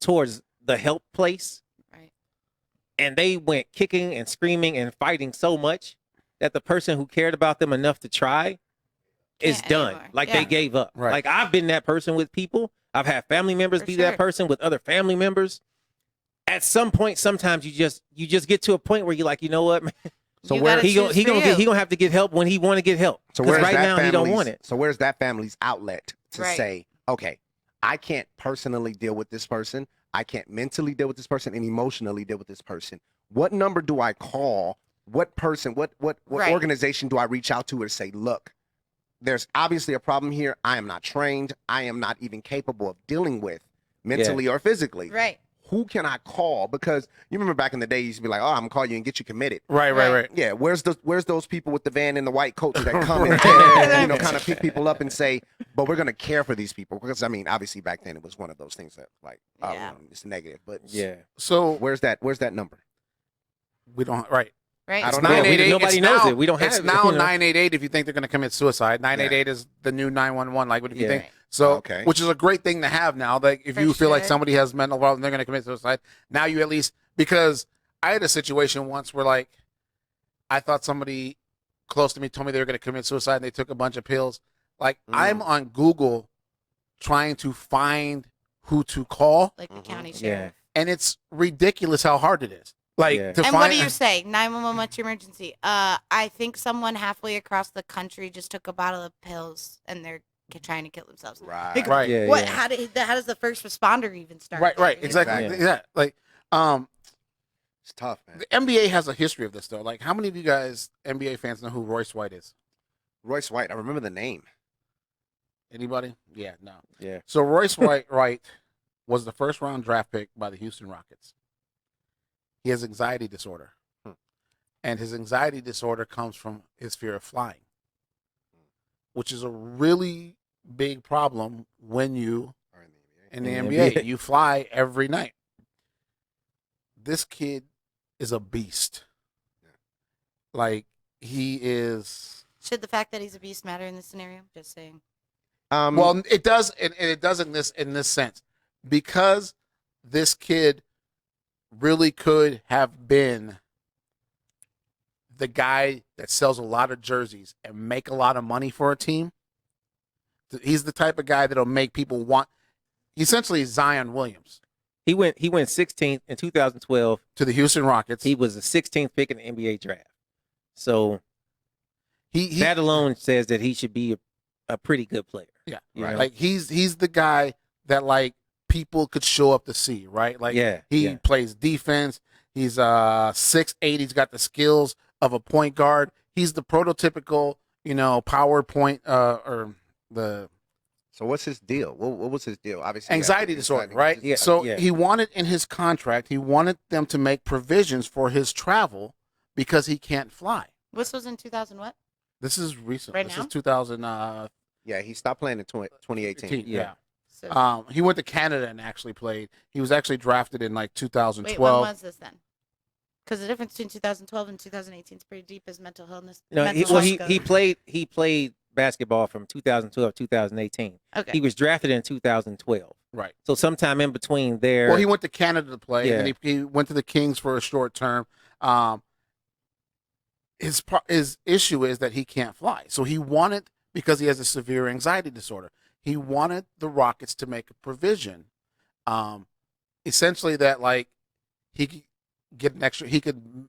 S3: towards the help place, and they went kicking and screaming and fighting so much that the person who cared about them enough to try is done. They gave up. Like I've been that person with people. I've had family members be that person with other family members. At some point, sometimes you just get to a point where you're like, you know what, man?
S2: So where he
S3: gonna have to get help when he want to get help.
S4: So
S3: because right now he don't want it.
S4: So where's that family's outlet to say, okay, I can't personally deal with this person. I can't mentally deal with this person and emotionally deal with this person. What number do I call? What person? What organization do I reach out to and say, look, there's obviously a problem here. I am not trained. I am not even capable of dealing with mentally or physically.
S2: Right.
S4: Who can I call? Because you remember back in the day, you used to be like, oh, I'm gonna call you and get you committed.
S1: Right.
S4: Yeah. Where's those people with the van and the white coats that come and kind of pick people up and say, but we're gonna care for these people? Because I mean, obviously back then it was one of those things that it's negative. But
S1: So
S4: where's that number?
S1: We don't
S2: Right.
S1: I don't
S3: know. Nobody knows it. We don't have it.
S1: It's now 988 if you think they're going to commit suicide. 988 is the new 911. Like, what if you think? So, which is a great thing to have now. Like, if you feel like somebody has mental problem, they're going to commit suicide. Now you at least, because I had a situation once where, like, I thought somebody close to me told me they were going to commit suicide and they took a bunch of pills. Like, I'm on Google trying to find who to call.
S2: Like the county sheriff.
S1: And it's ridiculous how hard it is.
S2: And what do you say? 911, what's your emergency? I think someone halfway across the country just took a bottle of pills and they're trying to kill themselves.
S4: Right.
S2: Like,
S1: Right.
S2: How does the first responder even start?
S1: Right. Exactly. Yeah. Like,
S4: it's tough, man.
S1: The NBA has a history of this, though. Like, how many of you guys, NBA fans, know who Royce White is?
S4: Royce White. I remember the name.
S1: Anybody? Yeah. No.
S3: Yeah.
S1: So Royce White was the first round draft pick by the Houston Rockets. He has anxiety disorder. And his anxiety disorder comes from his fear of flying, which is a really big problem when you are in the NBA. You fly every night. This kid is a beast. Like, he is.
S2: Should the fact that he's a beast matter in this scenario? Just saying.
S1: Well, it does, and it does in this sense, because this kid really could have been the guy that sells a lot of jerseys and make a lot of money for a team. He's the type of guy that'll make people want. Essentially, Zion Williams.
S3: He went 16th in 2012
S1: to the Houston Rockets.
S3: He was the 16th pick in the NBA draft. So that alone says that he should be a pretty good player.
S1: Yeah.
S3: You
S4: Right.
S3: know?
S1: Like he's the guy that like people could show up to see, right? Like he plays defense. He's 6'8". He's got the skills of a point guard. He's the prototypical, power point or the
S4: So what's his deal? What was his deal? Obviously,
S1: anxiety disorder, right?
S3: Yeah,
S1: So
S3: yeah.
S1: he wanted in his contract, he wanted them to make provisions for his travel because he can't fly.
S2: This was in 2000 what?
S1: This is recent.
S2: Right
S1: This
S2: now?
S1: is 2000.
S4: Yeah, he stopped playing in 2018.
S1: Yeah.
S2: So,
S1: He went to Canada and actually played. He was actually drafted in like 2012.
S2: wait, when was this then? Because the difference between 2012 and 2018 is pretty deep as mental illness.
S3: No,
S2: mental health goes.
S3: he played basketball from 2012 to 2018.
S2: Okay.
S3: He was drafted in 2012.
S1: Right.
S3: So sometime in between there.
S1: Well, he went to Canada to play,
S3: Yeah.
S1: and he went to the Kings for a short term. His issue is that he can't fly. So he wanted, because he has a severe anxiety disorder, he wanted the Rockets to make a provision, essentially that like he could get an extra, he could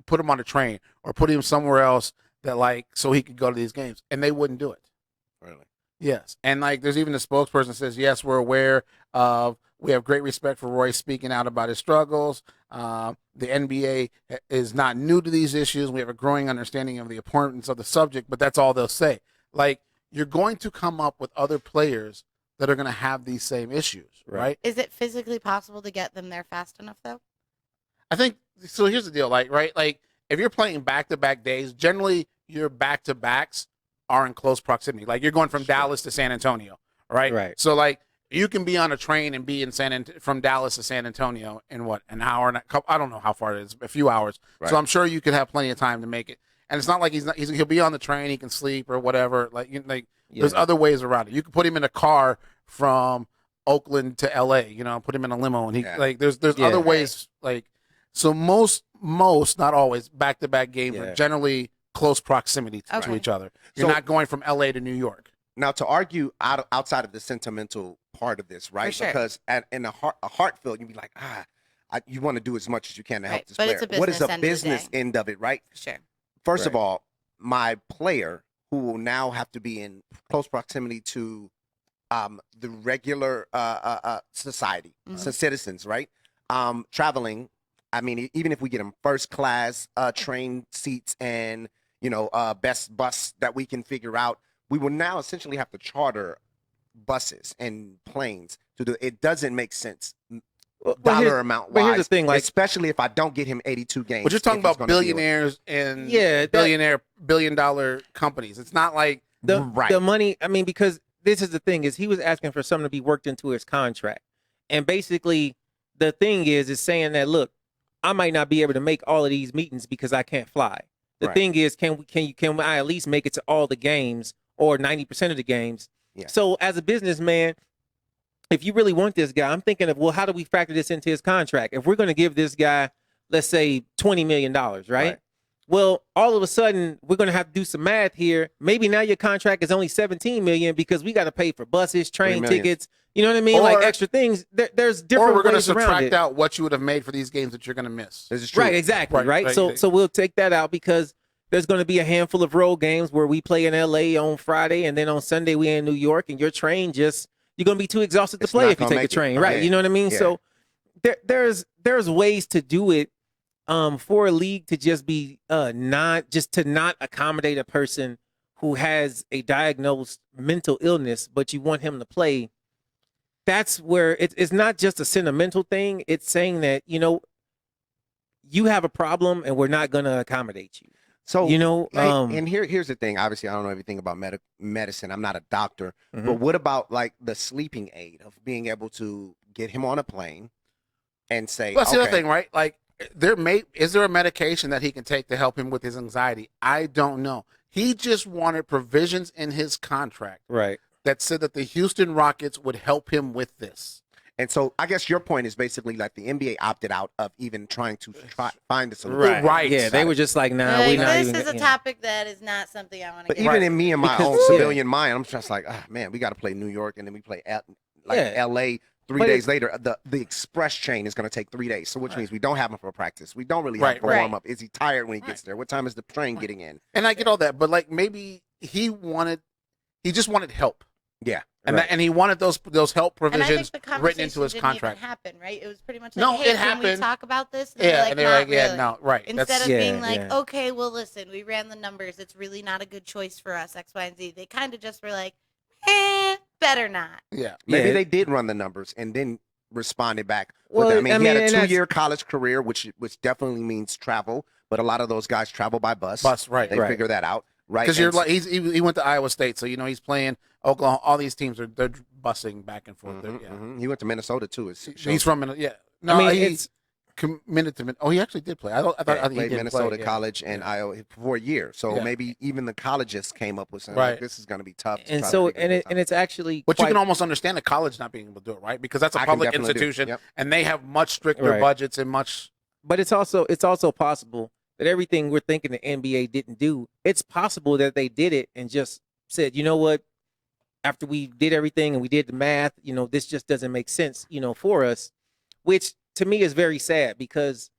S1: put him on a train or put him somewhere else that like so he could go to these games, and they wouldn't do it.
S4: Really?
S1: Yes, and like there's even a spokesperson that says, yes, we're aware of, we have great respect for Royce speaking out about his struggles. The NBA is not new to these issues. We have a growing understanding of the importance of the subject, but that's all they'll say. Like, you're going to come up with other players that are going to have these same issues, right?
S2: Is it physically possible to get them there fast enough, though?
S1: I think, so here's the deal, like, right? Like, if you're playing back-to-back days, generally your back-to-backs are in close proximity. Like, you're going from Dallas to San Antonio, right?
S3: Right.
S1: So, like, you can be on a train and be in from Dallas to San Antonio in what, an hour and a couple, I don't know how far it is, a few hours.
S4: Right.
S1: So I'm sure you could have plenty of time to make it. And it's not like he'll be on the train, he can sleep or whatever. Like, there's other ways around it. You can put him in a car from Oakland to LA, put him in a limo, and there's other ways. Like, so most, not always, back-to-back games are generally close proximity to each other. You're not going from LA to New York.
S4: Now, to argue outside of the sentimental part of this, right?
S2: For sure.
S4: Because in a heartfelt, you'd be like, you want to do as much as you can to help this
S2: But
S4: player.
S2: it's a
S4: What is the
S2: business end of the
S4: business
S2: day.
S4: end of it, right?
S2: Sure.
S4: First of all, my player, who will now have to be in close proximity to the regular society, citizens, right? Traveling. I mean, even if we get them first class train seats and best bus that we can figure out, we will now essentially have to charter buses and planes to do. It doesn't make sense. Dollar amount wise,
S3: but here's the thing, like,
S4: especially if I don't get him 82 games.
S1: But you're talking
S4: if he's
S1: about
S4: gonna be
S1: billionaires and
S3: that-
S1: billion-dollar companies. It's not like
S3: the money. I mean, because this is the thing, is he was asking for something to be worked into his contract, and basically the thing is saying that, look, I might not be able to make all of these meetings because I can't fly. The thing is, can I at least make it to all the games or 90% of the games?
S4: Yeah.
S3: So as a businessman, if you really want this guy, I'm thinking of, well, how do we factor this into his contract? If we're going to give this guy, let's say $20 million, right? Well, all of a sudden we're going to have to do some math here. Maybe now your contract is only $17 million because we got to pay for buses, train tickets. You know what I mean? Like extra things. There's different
S1: Or we're going to
S3: ways around
S1: subtract
S3: it.
S1: out what you would have made for these games that you're going to miss.
S4: This is true.
S3: Right, exactly, right?
S1: Right.
S3: So we'll take that out because there's going to be a handful of road games where we play in LA on Friday, and then on Sunday we in New York, and your train you're going to be too exhausted to
S4: It's
S3: play
S4: not
S3: if you
S4: gonna
S3: take a
S4: make it.
S3: train, right?
S4: Yeah.
S3: You know what I mean?
S4: Yeah.
S3: So there's ways to do it for a league to just be not accommodate a person who has a diagnosed mental illness, but you want him to play. That's where it's not just a sentimental thing. It's saying that, you have a problem and we're not going to accommodate you.
S4: So, and here's the thing. Obviously, I don't know everything about medicine. I'm not a doctor. But what about like the sleeping aid of being able to get him on a plane and say,
S1: Well, that's the other thing, right? Like, is there a medication that he can take to help him with his anxiety? I don't know. He just wanted provisions in his contract,
S3: right,
S1: that said that the Houston Rockets would help him with this.
S4: And so I guess your point is basically like the NBA opted out of even trying to find a solution.
S1: Right.
S3: Yeah, they were just like, nah,
S2: Like,
S3: we're not
S2: this
S3: even.
S2: is a topic that is not something I want to
S4: But
S2: get
S4: even
S2: into.
S4: in me and my
S3: Because-
S4: own civilian mind, I'm just like, man, we got to play New York and then we play LA. 3
S3: But
S4: days later, the express chain is going to take 3 days. So which means we don't have him for practice. We don't really have him for
S2: Right.
S4: warm up. Is he tired when he gets there? What time is the train getting in?
S1: And I get all that, but like maybe he just wanted help.
S4: Yeah.
S1: And he wanted those help
S2: And I
S1: provisions
S2: think the
S1: written into his
S2: conversation
S1: contract.
S2: didn't even happen, right? It was pretty much like,
S1: No,
S2: hey,
S1: it
S2: can we
S1: happened.
S2: talk about this? And
S1: Yeah,
S2: like,
S1: and they're
S2: not
S1: like, yeah,
S2: really.
S1: no, right.
S2: Instead of
S3: Yeah,
S2: being like,
S3: yeah.
S2: okay, well, listen, we ran the numbers. It's really not a good choice for us, X, Y, and Z. They kind of just were like, better not.
S1: Yeah.
S4: Maybe
S3: Yeah.
S4: they did run the numbers and then responded back.
S3: Well,
S4: I mean, he had a
S3: and that's-
S4: 2-year college career, which definitely means travel. But a lot of those guys travel by bus.
S1: Right.
S4: They figure that out, right?
S1: Because you're like he went to Iowa State, so he's playing Oklahoma. All these teams they're busing back and forth.
S4: He went to Minnesota too.
S1: He's from Minnesota. Yeah. No,
S3: I mean,
S1: he's committed to. Oh, he actually did play. I thought
S4: he
S1: he
S4: played
S1: did
S4: Minnesota
S1: play,
S4: College and Iowa for a year. So
S1: Yeah.
S4: maybe even the colleges came up with something
S1: Right.
S4: like, this is going to be tough.
S3: And so it's actually
S1: But you
S3: quite-
S1: can almost understand the college not being able to do it, right? Because that's a
S4: I can
S1: public
S4: definitely do it.
S1: institution,
S4: Yep.
S1: and they have much stricter
S3: Right.
S1: budgets and much.
S3: But it's also possible that everything we're thinking the NBA didn't do, it's possible that they did it and just said, you know what, after we did everything and we did the math, this just doesn't make sense, for us, which to me is very sad because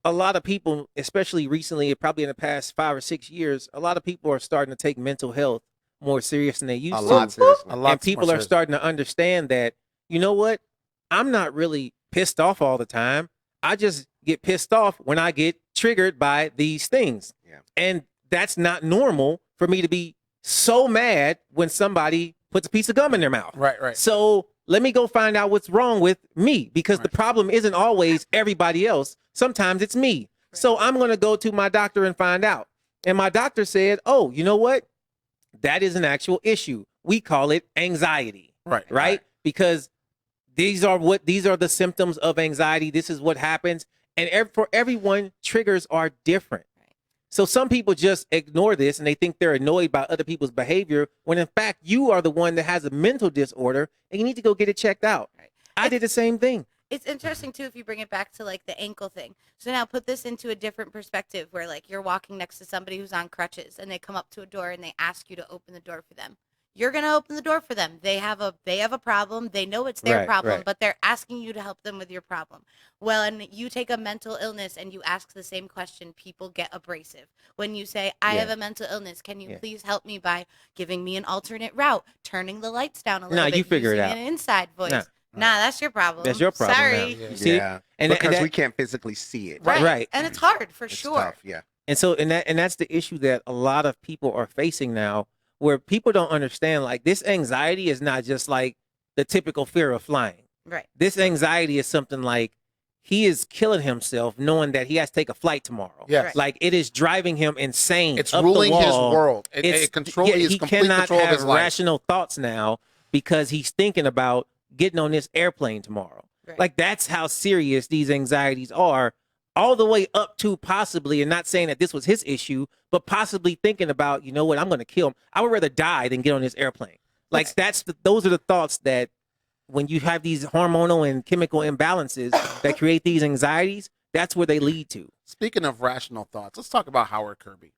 S3: a lot of people, especially recently, probably in the past 5 or 6 years, a lot of people are starting to take mental health more serious than they used
S4: a
S3: to.
S4: lot seriously.
S1: A lot
S3: And people
S1: more
S3: are
S1: serious.
S3: starting to understand that, you know what, I'm not really pissed off all the time. I just get pissed off when I get triggered by these things.
S4: Yeah.
S3: And that's not normal for me to be so mad when somebody puts a piece of gum in their mouth.
S1: Right.
S3: So let me go find out what's wrong with me because the
S1: Right.
S3: problem isn't always everybody else. Sometimes it's me. So I'm going to go to my doctor and find out. And my doctor said, oh, you know what? That is an actual issue. We call it anxiety. Right? Because these are the symptoms of anxiety. This is what happens. And for everyone, triggers are different.
S2: Right.
S3: So some people just ignore this and they think they're annoyed by other people's behavior when in fact you are the one that has a mental disorder and you need to go get it checked out.
S2: Right.
S3: I did the same thing.
S2: It's interesting too if you bring it back to like the ankle thing. So now put this into a different perspective where like you're walking next to somebody who's on crutches and they come up to a door and they ask you to open the door for them. You're going to open the door for them. They have a problem. They know it's their problem,
S3: right.
S2: but they're asking you to help them with your problem. Well, and you take a mental illness and you ask the same question, people get abrasive. When you say, I
S3: Yeah.
S2: have a mental illness, can you
S3: Yeah.
S2: please help me by giving me an alternate route, turning the lights down a little
S3: Nah,
S2: bit,
S3: you figure it
S2: using
S3: out.
S2: an inside voice?
S3: Nah.
S2: Nah, that's your problem.
S3: That's your problem now.
S2: Sorry.
S1: Yeah.
S3: You see?
S4: Yeah.
S3: And
S4: Because
S3: that-
S4: we can't physically see it.
S3: Right.
S2: And it's hard for
S4: It's
S2: sure.
S4: tough. Yeah.
S3: And so, and that's the issue that a lot of people are facing now, where people don't understand. Like this anxiety is not just like the typical fear of flying.
S2: Right.
S3: This anxiety is something like he is killing himself, knowing that he has to take a flight tomorrow.
S1: Yes.
S2: Right.
S3: Like it is driving him insane.
S1: It's
S3: up
S1: ruling
S3: the
S1: his
S3: wall.
S1: world. It
S3: It's-
S1: controls
S3: yeah,
S1: his
S3: he
S1: complete
S3: cannot
S1: control of
S3: have
S1: his life.
S3: rational thoughts now because he's thinking about getting on this airplane tomorrow.
S2: Right.
S3: Like that's how serious these anxieties are, all the way up to possibly, and not saying that this was his issue, but possibly thinking about, you know what, I'm going to kill him. I would rather die than get on this airplane. Like those are the thoughts that when you have these hormonal and chemical imbalances that create these anxieties, that's where they lead to.
S1: Speaking of rational thoughts, let's talk about Howard Kirby.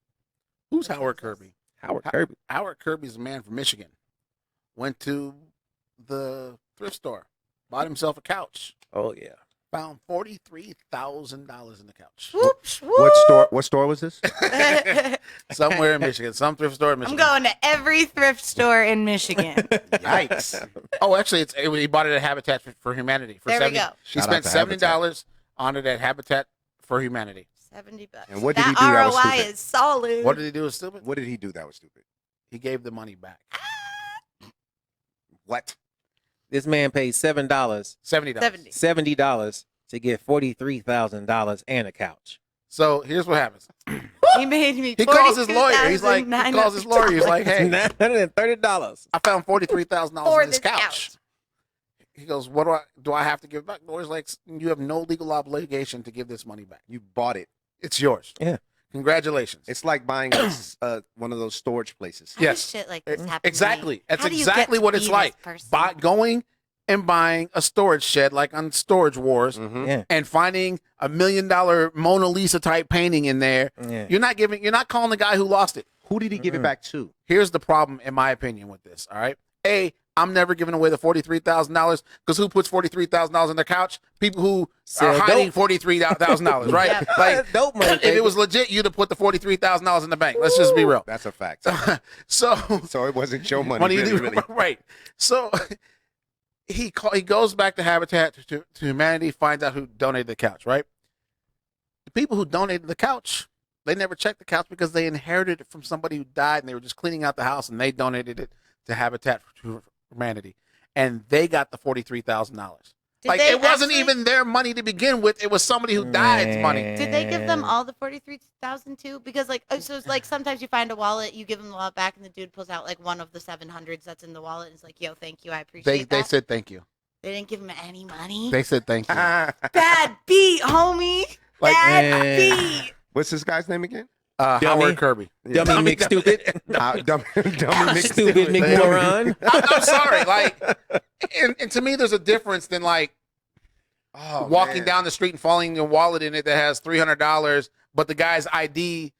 S1: Who's Howard Kirby?
S3: Howard Kirby.
S1: Howard Kirby's a man from Michigan. Went to the thrift store, bought himself a couch,
S3: Oh yeah.
S1: found $43,000 in the couch.
S2: Whoops,
S4: What store was this?
S1: Somewhere in Michigan, some thrift store in
S2: I'm
S1: Michigan.
S2: going to every thrift store in Michigan.
S1: Yikes. Oh, actually, he bought it at Habitat for Humanity. For
S2: There we
S1: 70
S2: go.
S1: He
S4: Shout
S1: spent
S4: out to Habitat.
S1: $70 on it at Habitat for Humanity.
S2: $70.
S4: And what did
S2: that
S4: he do that was
S2: ROI
S4: stupid?
S2: is solid.
S1: What did he do? Was stupid?
S4: What did he do that was stupid?
S1: He gave the money back.
S4: What?
S3: This man paid $7,
S1: $70.
S2: 70.
S3: $70 to get $43,000 and a couch.
S1: So here's what happens.
S2: He made me.
S1: He calls his lawyer. He's like, He's like, hey,
S3: $930.
S1: I found $43,000
S2: For
S1: in this couch. He goes, what do I have to give back? The lawyer's like, you have no legal obligation to give this money back.
S4: You bought it.
S1: It's yours.
S3: Yeah.
S1: Congratulations.
S4: It's like buying one of those storage places.
S2: How
S1: Yes.
S2: does shit like this happen to me?
S1: Exactly. That's
S2: How do you
S1: exactly
S2: get to
S1: what
S2: be
S1: it's
S2: this
S1: like.
S2: person?
S1: Going and buying a storage shed like on Storage Wars
S4: Mhm.
S3: Yeah.
S1: and finding $1 million Mona Lisa type painting in there.
S3: Yeah.
S1: You're not calling the guy who lost it.
S4: Who did he give it back to?
S1: Here's the problem, in my opinion, with this. All right. I'm never giving away the $43,000 because who puts $43,000 on their couch? People who
S3: Sell
S1: are hiding
S3: dope.
S1: $43,000, right?
S2: Yep.
S1: Like,
S3: Dope money,
S1: if it was legit, you'd have put the $43,000 in the bank. Let's just be real.
S4: That's a fact.
S1: So
S4: So it wasn't your money, really.
S1: right? So he goes back to Habitat to Humanity, finds out who donated the couch, right? The people who donated the couch, they never checked the couch because they inherited it from somebody who died, and they were just cleaning out the house, and they donated it to Habitat for Humanity, and they got the $43,000. Like, it wasn't even their money to begin with; it was somebody who died's money.
S2: Did they give them all the $43,000 too? Because so it's like sometimes you find a wallet, you give them the wallet back, and the dude pulls out like one of the 700s that's in the wallet, and is like, "Yo, thank you, I appreciate that."
S1: They said thank you.
S2: They didn't give him any money.
S1: They said thank you.
S2: Bad beat, homie.
S1: Like,
S2: Bad beat.
S4: What's this guy's name again?
S1: Howard Kirby.
S3: Dummy McStupid.
S4: Dummy McStupid.
S3: Stupid McMoron.
S1: I'm sorry. Like, and to me, there's a difference than like walking down the street and falling your wallet in it that has $300, but the guy's ID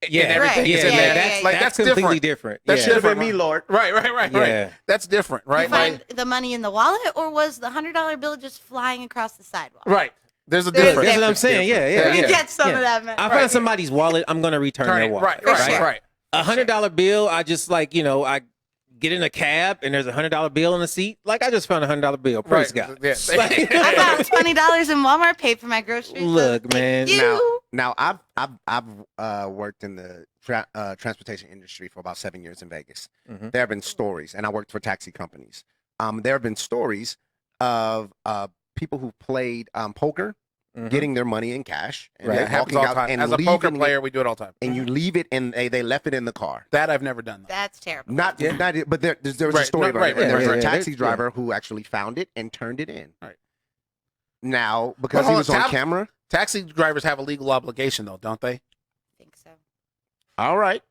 S1: and everything is in there. That's
S3: completely
S1: different.
S3: different.
S1: That
S3: Yeah.
S1: should have been
S4: me, Lord.
S1: Right.
S3: Yeah.
S1: That's different, right?
S2: You find the money in the wallet, or was the $100 bill just flying across the sidewalk?
S1: Right. There's a
S2: There's
S1: difference.
S3: That's what I'm saying. Yeah.
S2: You get some of that.
S3: I find somebody's wallet, I'm gonna return their wallet.
S1: Right.
S3: $100 bill, I just like, I get in a cab and there's $100 bill in the seat. Like, I just found a $100 bill. Praise God.
S1: Yeah.
S2: I found $20 in Walmart, paid for my groceries.
S3: Look, man.
S4: Now I've worked in the transportation industry for about 7 years in Vegas.
S3: Mhm.
S4: There have been stories, and I worked for taxi companies. There have been stories of people who played poker,
S3: Mhm.
S4: getting their money in cash, and
S1: Right.
S4: they're
S1: It happens
S4: walking
S1: all the
S4: out
S1: time.
S4: and
S1: As a poker
S4: leaving
S1: player, we do it all the time.
S4: and you leave it, and they left it in the car.
S1: That I've never done. Though.
S2: That's terrible.
S4: But there was a
S1: Right,
S4: story
S1: no,
S4: about
S1: right,
S4: it.
S1: right,
S4: There was
S3: right,
S4: a
S3: yeah,
S4: taxi
S3: yeah.
S4: driver who actually found it and turned it in.
S1: Right.
S4: Now, because
S1: Well,
S4: he was on
S1: tab-
S4: camera.
S1: Taxi drivers have a legal obligation, though, don't they?
S2: I think so.
S4: All right.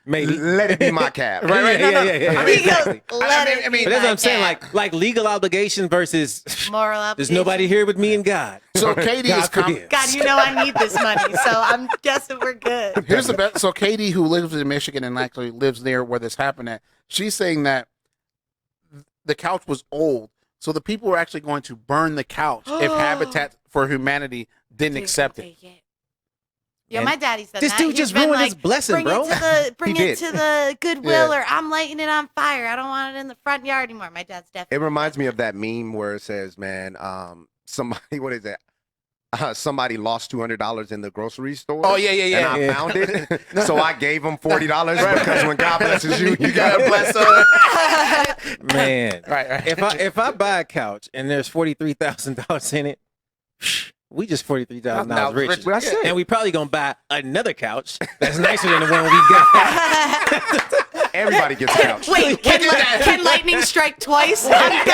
S3: Maybe.
S4: Let it be my cab.
S1: Right.
S3: Yeah,
S1: No, no.
S3: yeah, yeah, yeah.
S1: I mean,
S3: Exactly.
S1: I mean,
S3: But that's what I'm saying. Like legal obligation versus
S2: Moral
S3: there's
S2: obligation.
S3: nobody here but me and God.
S1: So Katie
S3: God
S1: is
S3: forgives.
S2: God, you know I need this money, so I'm guessing we're good.
S1: Here's the best. So Katie, who lives in Michigan and actually lives near where this happened at, she's saying that the couch was old, so the people were actually going to burn the couch if Habitat for Humanity didn't accept it.
S2: Yeah,
S3: And
S2: my daddy said
S3: This
S2: that.
S3: dude
S2: He's
S3: just
S2: been
S3: ruined
S2: like,
S3: his blessing, bro.
S2: Bring
S4: He
S2: it
S4: did.
S2: to the Goodwill,
S1: Yeah.
S2: or I'm lighting it on fire. I don't want it in the front yard anymore. My dad's definitely.
S4: It reminds me of that meme where it says, "Man, somebody, what is it? Somebody lost $200 in the grocery store."
S1: Oh yeah.
S4: And I
S3: Yeah.
S4: found it, so I gave him $40
S1: Right.
S4: because when God blesses you, you
S1: gotta
S4: gotta
S1: bless
S4: bless.
S3: Man.
S1: Right.
S3: If I buy a couch and there's $43,000 in it, we just $43,000 rich.
S4: Well, that's it.
S3: And we probably gonna buy another couch that's nicer than the one we got.
S4: Everybody gets a couch.
S2: Wait,
S1: that.
S2: can lightning strike twice? I'm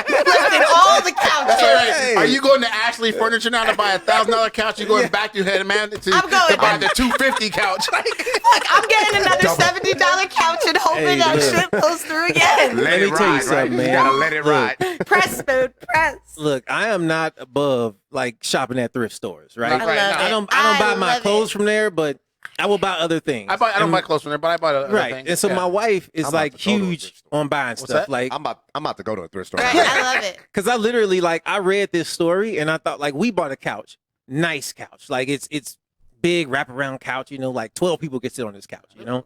S2: flipping all the couches.
S1: All right. Are you going to Ashley Furniture now to buy a $1,000 couch? You're going back to Hernandez to
S2: I'm going-
S1: buy the $250 couch.
S2: Look, I'm getting another $70 couch and hoping
S3: Hey,
S2: that
S3: look.
S2: shit goes through again.
S4: Let
S3: Let
S4: it
S3: me tell you
S4: ride,
S3: something,
S4: right?
S3: man.
S4: You gotta let it
S3: Look.
S4: ride.
S2: Press, dude, press.
S3: Look, I am not above like shopping at thrift stores, right?
S2: I love
S1: Right.
S2: it.
S3: I don't buy my
S2: love
S3: clothes
S2: it.
S3: from there, but I will buy other things.
S1: I don't
S3: And-
S1: buy clothes from there, but I buy other
S3: right.
S1: things.
S3: And so
S1: Yeah.
S3: my wife is
S4: I'm about
S3: like
S4: to go to a
S3: huge
S4: thrift store.
S3: on buying
S1: What's
S3: stuff.
S1: that?
S3: Like,
S4: I'm about to go to a thrift store.
S2: Right, I love it.
S3: because I literally like I read this story and I thought like we bought a couch, nice couch, like it's big wraparound couch. Like 12 people could sit on this couch.
S2: I'm gonna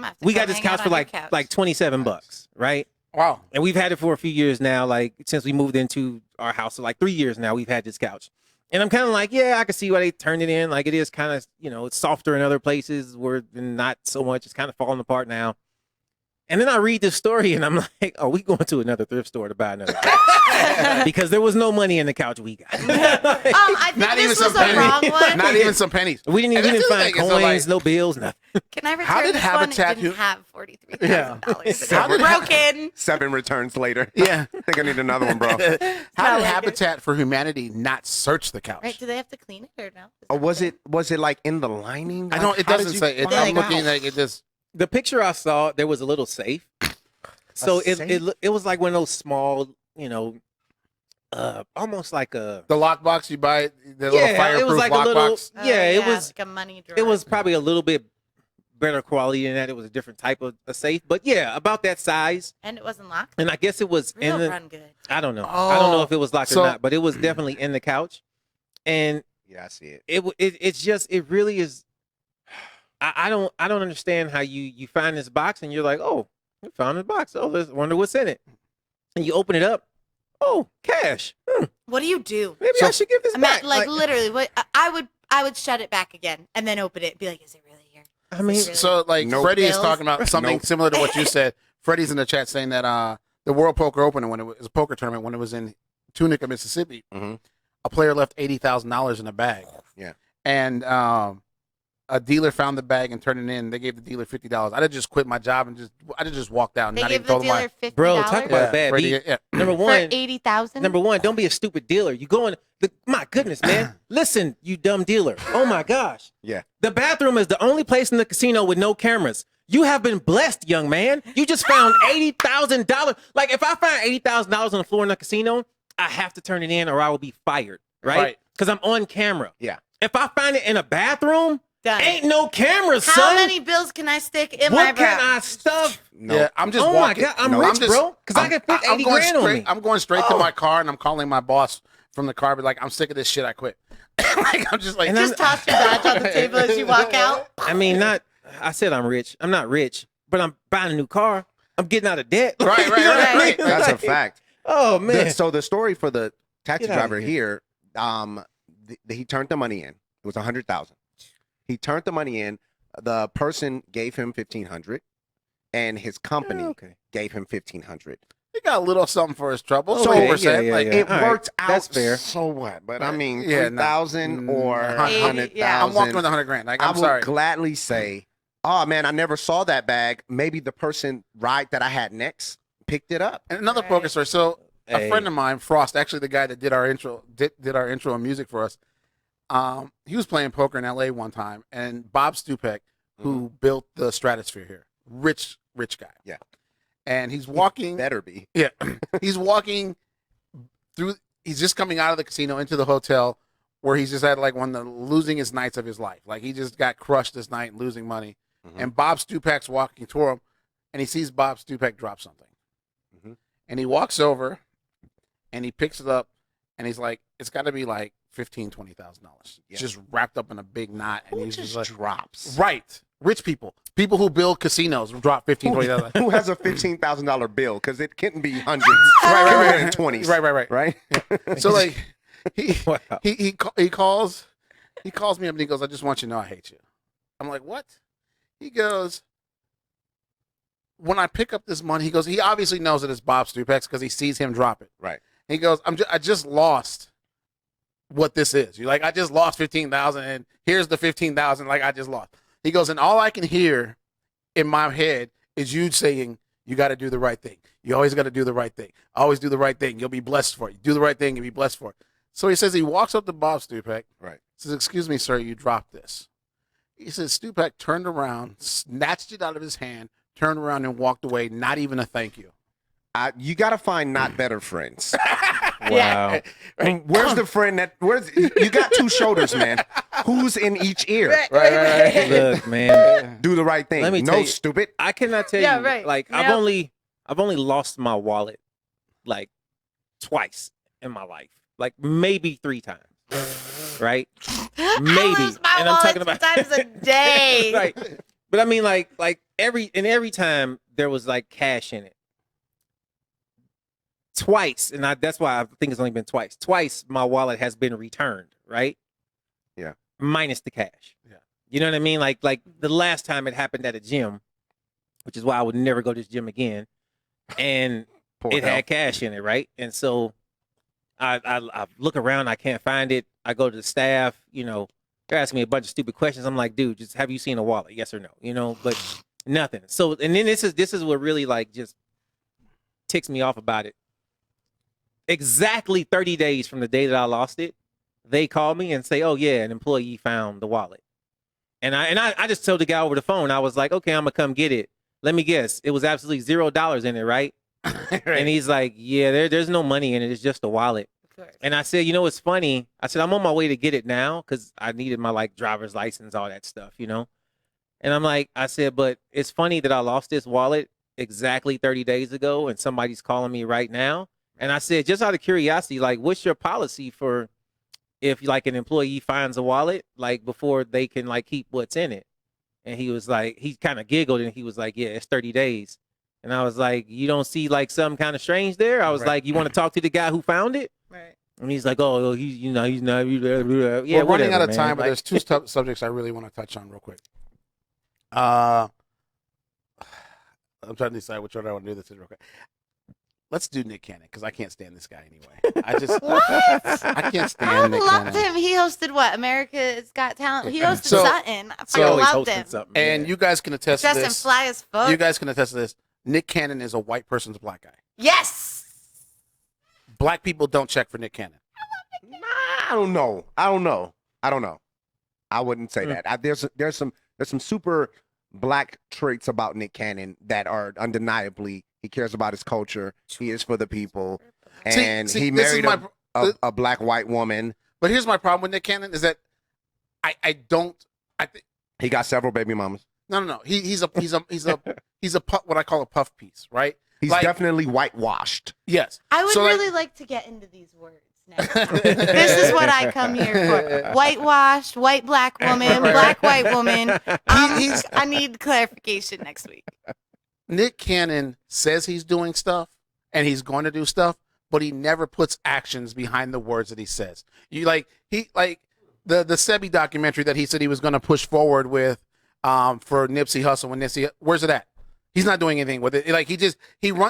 S2: have to
S3: We
S2: come
S3: got this
S2: hang out
S3: couch for
S2: on your
S3: like
S2: couch.
S3: like $27, right?
S1: Wow.
S3: And we've had it for a few years now. Like since we moved into our house, so like 3 years now, we've had this couch. And I'm kind of like, yeah, I can see why they turned it in. Like it is kind of, it's softer in other places where not so much. It's kind of falling apart now. And then I read this story and I'm like, are we going to another thrift store to buy another couch? Because there was no money in the couch we got.
S2: I think
S1: Not even
S2: this
S1: some
S2: was a wrong
S1: pennies.
S2: one.
S1: Not even some pennies.
S3: we didn't
S1: And
S3: even
S1: that's the
S3: find
S1: thing, so,
S3: coins,
S1: like-
S3: no bills, nothing.
S2: Can I return
S1: How did
S2: this
S1: Habitat
S2: one? It didn't have $43,000.
S1: How did
S2: Broken.
S4: 7 returns later.
S1: Yeah.
S4: I think I need another one, bro.
S1: How did
S2: like it.
S1: Habitat for Humanity not search the couch?
S2: Right? Do they have to clean it or no?
S4: Or was it like in the lining?
S1: I
S4: Like,
S1: don't. It
S4: how did
S1: doesn't
S4: you
S1: say.
S4: find
S1: I'm
S2: out?
S1: looking like it just.
S3: The picture I saw, there was a little safe. So it was like one of those small, almost like a
S1: The lockbox you buy, the little fireproof
S3: it was like
S1: lockbox.
S3: a little. Yeah, it was.
S2: like a money drawer.
S3: It was probably a little bit better quality than that. It was a different type of a safe. But yeah, about that size.
S2: And it wasn't locked.
S3: And I guess it was
S2: Real
S3: in the.
S2: run good.
S3: I don't know. I don't know if it was locked
S1: so-
S3: or not, but it was definitely in the couch. And
S4: Yeah, I see it.
S3: it's just it really is. I don't understand how you find this box and you're like, oh, you found this box. Oh, let's wonder what's in it. And you open it up. Oh, cash.
S2: What do you do?
S3: Maybe I should give this
S2: I
S3: back.
S2: mean, like literally, what I would shut it back again and then open it and be like, is it really here?
S3: I mean,
S2: Really?
S1: So like
S4: Nope.
S1: Freddie is
S2: Bills?
S1: talking about something
S4: Nope.
S1: similar to what you said. Freddie's in the chat saying that the World Poker Open, when it was a poker tournament, when it was in Tunica, Mississippi,
S4: Mhm.
S1: a player left $80,000 in a bag.
S4: Yeah.
S1: And a dealer found the bag and turned it in. They gave the dealer $50. I'd have just quit my job and just walked out and
S2: They
S1: not
S2: gave
S1: even
S2: the
S1: told him
S2: dealer $50
S3: Bro, talk about a bad
S1: Freddie,
S3: beat.
S1: yeah.
S3: number
S2: for
S3: one,
S2: $80,000.
S3: don't be a stupid dealer. You go in. My goodness, man. Listen, you dumb dealer. Oh my gosh.
S4: Yeah.
S3: The bathroom is the only place in the casino with no cameras. You have been blessed, young man. You just found $80,000. Like if I find $80,000 on the floor in the casino, I have to turn it in or I will be fired, right?
S1: Right.
S3: Because I'm on camera.
S4: Yeah.
S3: If I find it in a bathroom,
S2: Done.
S3: ain't no cameras,
S2: How
S3: son.
S2: many bills can I stick in my
S3: What
S2: brow?
S3: can I stuff?
S4: No.
S1: Yeah, I'm just
S3: Oh
S1: walking.
S3: my God, I'm
S1: No,
S3: rich,
S1: just-
S3: bro. Because I can fit
S1: I'm
S3: 80
S1: going
S3: grand on
S1: straight,
S3: me.
S1: I'm going straight to
S3: Oh.
S1: my car and I'm calling my boss from the car. Be like, I'm sick of this shit. I quit. Like I'm just like,
S3: And
S2: Just toss your badge on the table as you walk out.
S3: I mean, I said I'm rich. I'm not rich, but I'm buying a new car. I'm getting out of debt.
S1: Right, right,
S3: You know what I
S1: right,
S3: mean?
S1: right.
S4: That's a
S3: Like,
S4: fact.
S3: Oh man.
S4: So the story for the taxi
S3: Get outta
S4: driver here, he turned the money in. It was 100,000. He turned the money in. The person gave him 1,500, and his company
S3: okay.
S4: gave him 1,500.
S1: he got a little something for his trouble.
S3: Oh,
S1: So
S3: okay,
S1: 4%.
S3: yeah,
S1: like,
S3: yeah.
S4: It
S3: All right.
S4: worked out.
S3: That's fair.
S4: So what? But I
S1: Right.
S4: mean,
S1: Yeah, no.
S4: 3,000 or 100,000.
S2: Yeah.
S1: I'm walking with 100 grand. Like,
S4: I
S1: I'm
S4: would
S1: sorry.
S4: gladly say, oh man, I never saw that bag. Maybe the person that I had next picked it up.
S1: And another
S2: Right.
S1: poker story. So
S3: Hey.
S1: a friend of mine, Frost, actually the guy that did our intro, did our intro and music for us. He was playing poker in LA one time, and Bob Stupek, who built the Stratosphere here, rich guy.
S4: Yeah.
S1: And he's walking.
S4: Better be.
S1: Yeah, he's walking through. He's just coming out of the casino into the hotel, where he's just had like one of the losingest nights of his life. Like he just got crushed this night, losing money.
S4: Mhm.
S1: And Bob Stupek's walking toward him, and he sees Bob Stupek drop something.
S4: Mhm.
S1: And he walks over, and he picks it up, and he's like, "It's got to be like $15,000-$20,000.
S4: Yeah.
S1: It's just wrapped up in a big knot." And
S4: Who
S1: he's
S4: just
S1: just like,
S4: drops?
S1: "Right, rich people who build casinos drop $15,000-$20,000."
S4: Who has a $15,000 bill? Because it couldn't be hundreds.
S1: Right,
S4: It could've
S1: right,
S4: been
S1: right.
S4: 20s.
S1: Right.
S4: Right?
S1: So like, he
S3: Wow.
S1: he calls me up and he goes, "I just want you to know I hate you." I'm like, "What?" He goes, "When I pick up this money," he goes, he obviously knows that it's Bob Stupek's because he sees him drop it.
S4: Right.
S1: He goes, I just lost what this is. You're like, I just lost 15,000 and here's the 15,000 like I just lost. He goes, and all I can hear in my head is you saying, you got to do the right thing. You always got to do the right thing. Always do the right thing. You'll be blessed for it. Do the right thing, you'll be blessed for it. So he says he walks up to Bob Stupek.
S4: Right.
S1: Says, "Excuse me, sir, you dropped this." He says Stupek turned around, snatched it out of his hand, turned around and walked away, not even a thank you.
S4: You got to find not better friends.
S3: Wow.
S4: Where's the friend you got two shoulders, man. Who's in each ear?
S1: Right.
S3: Look, man.
S4: Do the right thing.
S3: Let me
S4: No,
S3: tell you-
S4: stupid.
S3: I cannot tell
S2: Yeah,
S3: you.
S2: right.
S3: Like
S2: Yep.
S3: I've only lost my wallet twice in my life. Like maybe 3 times. Right?
S2: I
S3: Maybe.
S2: lose my
S3: And I'm
S2: wallet
S3: talking about-
S2: sometimes a day.
S3: Right. But I mean like every time there was like cash in it. Twice, and that's why I think it's only been twice. Twice my wallet has been returned, right?
S4: Yeah.
S3: Minus the cash.
S1: Yeah.
S3: You know what I mean? Like the last time it happened at a gym, which is why I would never go to this gym again. And
S4: Poor
S3: it
S4: hell.
S3: had cash in it, right? And so I look around, I can't find it. I go to the staff, they're asking me a bunch of stupid questions. I'm like, dude, just have you seen a wallet? Yes or no? But nothing. So and then this is what really like just ticks me off about it. Exactly 30 days from the day that I lost it, they call me and say, "Oh yeah, an employee found the wallet." And I just told the guy over the phone, I was like, "Okay, I'm gonna come get it." Let me guess, it was absolutely $0 in it, right? And he's like, "Yeah, there's no money in it. It's just a wallet."
S2: Of course.
S3: And I said, "It's funny." I said, "I'm on my way to get it now because I needed my like driver's license, all that stuff, And I'm like, I said, but it's funny that I lost this wallet exactly 30 days ago and somebody's calling me right now. And I said, just out of curiosity, like, what's your policy for if like an employee finds a wallet, like before they can like keep what's in it? And he was like, he kind of giggled and he was like, yeah, it's 30 days. And I was like, you don't see like something kind of strange there? I was like, you want to talk to the guy who found it?
S2: Right.
S3: And he's like, oh, he's not. Yeah,
S1: We're running out of time, but
S3: like,
S1: there's two subjects I really want to touch on real quick. I'm trying to decide which one I want to do this in real quick. Let's do Nick Cannon because I can't stand this guy anyway. I just
S2: What?
S1: I can't
S2: I
S1: stand Nick
S2: loved
S1: Cannon.
S2: him. He hosted what? America's Got Talent. He hosted
S1: So-
S2: something. I
S3: so always
S2: loved
S3: hosting
S2: him.
S3: something.
S1: And
S3: yeah.
S1: you guys can attest to
S2: Dressed and
S1: this.
S2: fly as fuck.
S1: You guys can attest to this. Nick Cannon is a white person's black guy.
S2: Yes.
S1: Black people don't check for Nick Cannon.
S4: I don't know. I wouldn't say that. There's some super black traits about Nick Cannon that are undeniably. He cares about his culture. He is for the people, and
S1: See,
S4: he
S1: this is
S4: married
S1: my-
S4: a black white woman.
S1: But here's my problem with Nick Cannon is that I think
S4: He got several baby mamas.
S1: no. He's a what I call a puff piece, right?
S4: He's
S1: Like-
S4: definitely whitewashed.
S1: Yes.
S2: I would
S1: So, like-
S2: really like to get into these words now. This is what I come here for. Whitewashed, white black woman, black white woman. I need clarification next week.
S1: Nick Cannon says he's doing stuff and he's going to do stuff, but he never puts actions behind the words that he says. The Sebi documentary that he said he was going to push forward with for Nipsey Hussle when Nipsey, where's it at? He's not doing anything with it. Like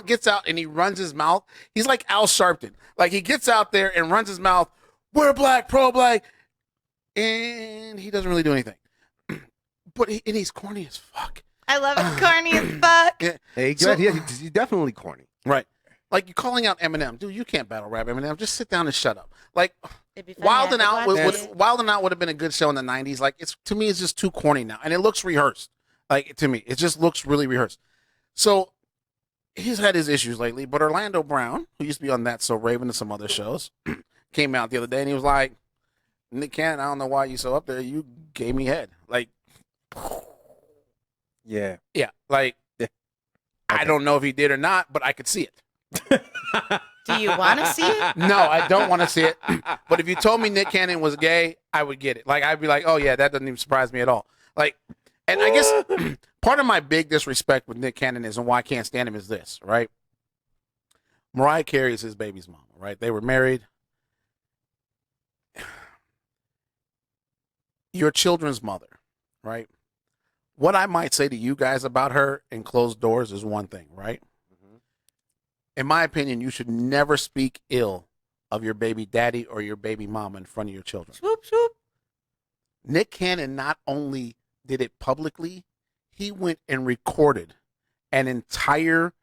S1: gets out and he runs his mouth. He's like Al Sharpton. Like he gets out there and runs his mouth. We're black, pro black, and he doesn't really do anything. But he's corny as fuck.
S2: I love it. Corny as fuck.
S1: Yeah.
S4: Hey,
S1: So-
S4: he's definitely corny.
S1: Right. Like you're calling out Eminem, dude. You can't battle rap Eminem. Just sit down and shut up. Like
S2: It'd be funny,
S1: Wild
S2: I
S1: and Out
S2: could watch it.
S1: Wild and Out would have been a good show in the '90s. Like to me, it's just too corny now, and it looks rehearsed. Like to me, it just looks really rehearsed. So he's had his issues lately. But Orlando Brown, who used to be on That So Raven and some other shows, came out the other day and he was like, "Nick Cannon, I don't know why you so up there. You gave me head." Like,
S3: yeah.
S1: like
S3: Yeah.
S1: I
S3: Okay.
S1: don't know if he did or not, but I could see it.
S2: Do you want to see it?
S1: No, I don't want to see it. But if you told me Nick Cannon was gay, I would get it. Like I'd be like, oh yeah, that doesn't even surprise me at all. Like, and I guess part of my big disrespect with Nick Cannon is and why I can't stand him is this, right? Mariah Carey is his baby's mama, right? They were married. Your children's mother, right? What I might say to you guys about her in closed doors is one thing, right? In my opinion, you should never speak ill of your baby daddy or your baby mama in front of your children.
S2: Swoop, swoop.
S1: Nick Cannon not only did it publicly, he went and recorded an entire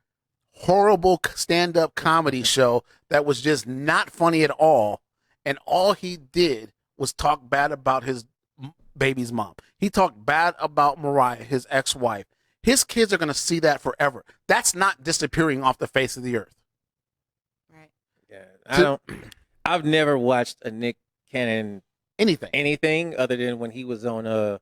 S1: horrible stand-up comedy show that was just not funny at all. And all he did was talk bad about his baby's mom. He talked bad about Mariah, his ex-wife. His kids are going to see that forever. That's not disappearing off the face of the earth.
S2: Right.
S3: Yeah, I've never watched a Nick Cannon
S1: Anything.
S3: other than when he was on the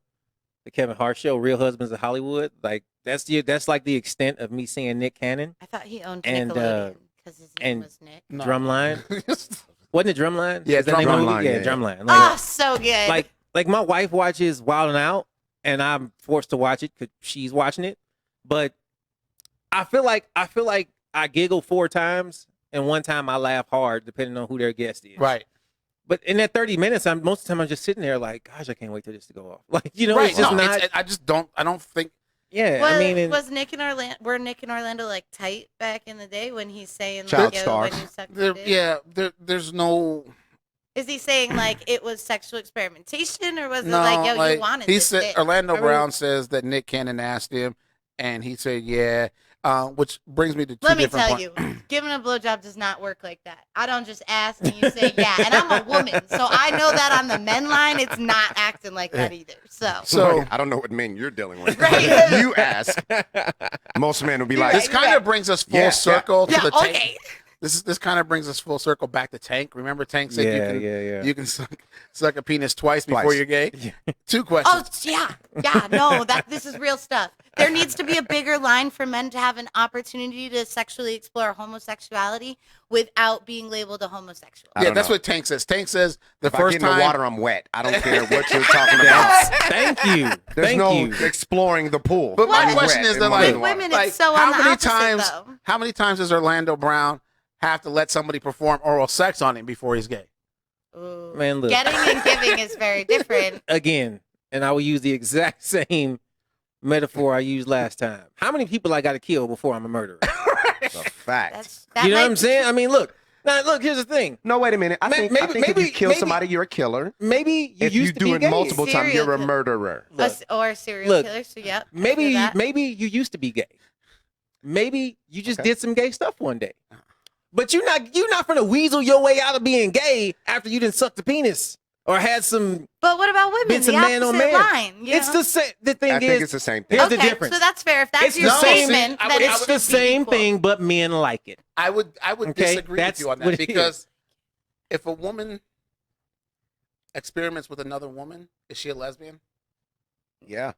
S3: Kevin Hart show, Real Husbands of Hollywood. Like that's like the extent of me seeing Nick Cannon.
S2: I thought he owned
S3: And,
S2: Nickelodeon because his name
S3: and-
S2: was Nick.
S1: No.
S3: Drumline. Wasn't it Drumline?
S1: Yeah,
S3: Is that the name of the movie?
S4: Drumline,
S3: Yeah,
S4: yeah.
S3: Drumline.
S2: Oh, so good.
S3: Like my wife watches Wild and Out, and I'm forced to watch it because she's watching it. But I feel like I giggle 4 times, and one time I laugh hard, depending on who their guest is.
S1: Right.
S3: But in that 30 minutes, most of the time I'm just sitting there like, gosh, I can't wait for this to go off. Like, you know,
S1: Right.
S3: it's just
S1: No,
S3: not.
S1: I don't think.
S3: Yeah,
S2: was,
S3: I mean,
S2: was Nick and Orlando were Nick and Orlando like tight back in the day when he's saying
S4: Child
S2: like, yo,
S4: stars.
S2: when you suck my dick?
S1: There's no.
S2: Is he saying like it was sexual experimentation or was
S1: No,
S2: it like yo
S1: like,
S2: you wanted
S1: he
S2: this
S1: said.
S2: dick?
S1: Orlando
S3: I mean-
S1: Brown says that Nick Cannon asked him, and he said, "Yeah," which brings me to two
S2: Let me
S1: different
S2: tell
S1: points.
S2: you, giving a blowjob does not work like that. I don't just ask and you say yeah, and I'm a woman, so I know that on the men line, it's not acting like that either.
S1: So
S4: I don't know what men you're dealing with.
S2: Right.
S4: You ask. Most men will be like,
S1: this kind of brings us full
S4: Yeah,
S1: circle to
S2: yeah,
S1: the
S2: okay.
S1: this kind of brings us full circle back to Tank. Remember Tank said you can suck a penis twice before you're gay?
S3: Yeah.
S1: 2 questions.
S2: Oh, yeah. No, this is real stuff. There needs to be a bigger line for men to have an opportunity to sexually explore homosexuality without being labeled a homosexual.
S1: Yeah, that's what Tank says. Tank says the
S4: if
S1: first
S4: I get in
S1: time
S4: the water, I'm wet. I don't care what you're talking about.
S3: Thank you.
S4: There's
S3: Thank
S4: no
S3: you.
S4: exploring the pool.
S1: But my
S4: I'm
S1: question
S4: wet
S1: is
S4: in
S1: that,
S4: my
S1: like,
S2: With
S4: water.
S2: women,
S1: like,
S2: it's so on the opposite, though.
S1: how many times does Orlando Brown have to let somebody perform oral sex on him before he's gay?
S2: Ooh.
S3: Man, look.
S2: Getting and giving is very different.
S3: Again, and I will use the exact same metaphor I used last time. How many people I got to kill before I'm a murderer?
S4: It's a fact.
S3: You know what I'm saying? I mean, look. Now, look. Here's the thing.
S4: No, wait a minute. I think if you kill somebody, you're a killer.
S3: Maybe you
S4: If you
S3: used to
S4: do
S3: be
S4: it
S3: gay.
S4: multiple times, you're a
S2: Serial
S4: murderer.
S2: Or serial
S3: Look,
S2: killers. So, yep.
S3: Maybe
S2: Maybe
S3: you used to be gay. Maybe you just
S4: Okay.
S3: did some gay stuff one day. But you're not gonna weasel your way out of being gay after you didn't suck the penis or had some.
S2: But what about women?
S3: Bits
S2: The
S3: of man on
S2: opposite
S3: man.
S2: line. You
S3: It's
S2: know?
S3: the same. The thing
S4: I
S3: is,
S4: think it's the same thing.
S3: here's the
S2: Okay,
S3: difference.
S2: so that's fair. If that's
S3: It's
S2: your
S3: the same-
S2: statement,
S1: I
S2: then
S1: would-
S2: it
S3: It's
S2: should
S3: the
S2: be
S3: same
S2: equal.
S3: thing, but men like it.
S1: I would
S3: Okay,
S1: disagree with
S3: that's
S1: you on
S3: what
S1: that
S3: it
S1: because if a woman experiments with another woman, is she a lesbian?
S4: Yeah.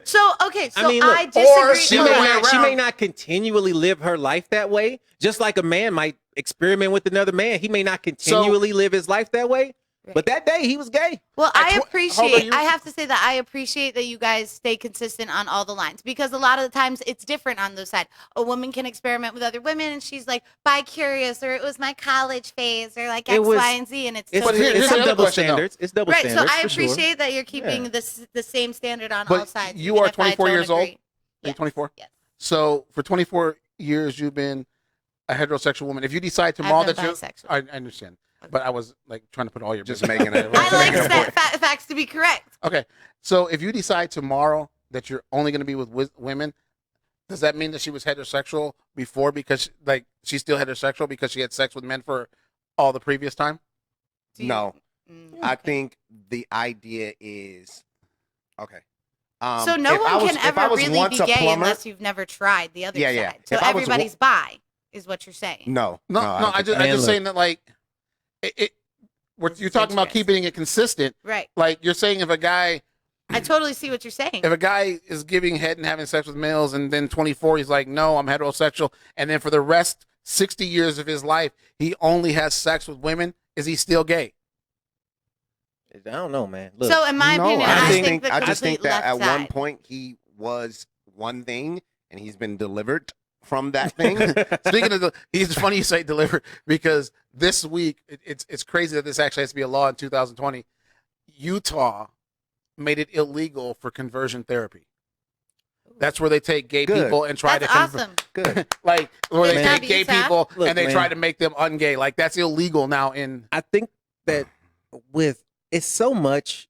S2: So okay, so
S3: I mean, look,
S2: I disagree.
S1: or
S3: She
S1: The other
S3: may,
S1: way
S3: not, she
S1: around.
S3: may not continually live her life that way, just like a man might experiment with another man. He may not continually live his life that way, but that day he was gay.
S2: Well,
S1: At
S2: I
S1: hold on,
S2: appreciate.
S1: you-
S2: I have to say that I appreciate that you guys stay consistent on all the lines because a lot of the times it's different on those side. A woman can experiment with other women, and she's like bi-curious, or it was my college phase, or like
S3: It
S2: X,
S3: was-
S2: Y, and Z, and it's
S3: It's,
S1: But
S2: totally
S1: here's
S3: it's
S1: the
S3: some
S1: other
S3: double
S1: question, though.
S3: standards. It's double
S2: right. So
S3: standards.
S2: I
S3: for sure.
S2: appreciate that you're keeping
S3: Yeah.
S2: the same standard on
S1: But
S2: all sides.
S1: you
S2: even
S1: are
S2: if I
S1: 24
S2: don't
S1: years old?
S2: agree.
S1: Are you 24?
S2: Yes.
S1: So for 24 years, you've been a heterosexual woman. If you decide
S2: I've
S1: tomorrow
S2: been
S1: that you're,
S2: bisexual.
S1: I understand, but I was like trying to put all your
S4: Just
S1: business
S4: making
S1: out
S4: it-
S1: there.
S2: I like
S4: Making a
S2: that facts to be correct.
S1: Okay, so if you decide tomorrow that you're only going to be with women, does that mean that she was heterosexual before because like she's still heterosexual because she had sex with men for all the previous time?
S2: Do you-
S4: No. I
S2: okay.
S4: think the idea is okay.
S2: So no
S4: if I
S2: one
S4: was-
S2: can
S4: if I
S2: ever
S4: was
S2: really
S4: once
S2: be
S4: a
S2: gay
S4: plumber-
S2: unless you've never tried the other
S4: Yeah, yeah.
S2: side. So
S4: If I was
S2: everybody's bi, is what you're saying.
S4: No,
S1: No,
S4: don't
S1: I
S4: think
S1: just
S4: so.
S1: I'm
S3: Man,
S1: just
S3: look.
S1: saying that like you're
S2: This is
S1: talking about
S2: interesting.
S1: keeping it consistent.
S2: Right.
S1: Like you're saying if a guy
S2: I totally see what you're saying.
S1: if a guy is giving head and having sex with males and then 24 he's like no I'm heterosexual and then for the rest 60 years of his life he only has sex with women, is he still gay?
S3: I don't know, man. Look,
S2: So in my
S4: No,
S2: opinion,
S3: I
S2: I
S3: think-
S2: think the
S4: I just think
S2: complete
S4: that at
S2: left
S4: one
S2: side.
S4: point he was one thing and he's been delivered from that thing.
S1: Speaking of it's funny you say deliver because this week it's crazy that this actually has to be a law in 2020. Utah made it illegal for conversion therapy. That's where they take gay
S4: Good.
S1: people and try
S2: That's
S1: to convert.
S2: awesome.
S4: Good.
S1: Like where they
S2: Good job,
S1: take gay
S2: Utah.
S1: people
S3: Look,
S1: and they
S3: man.
S1: try to make them ungay. Like that's illegal now in
S3: I think that with it's so much,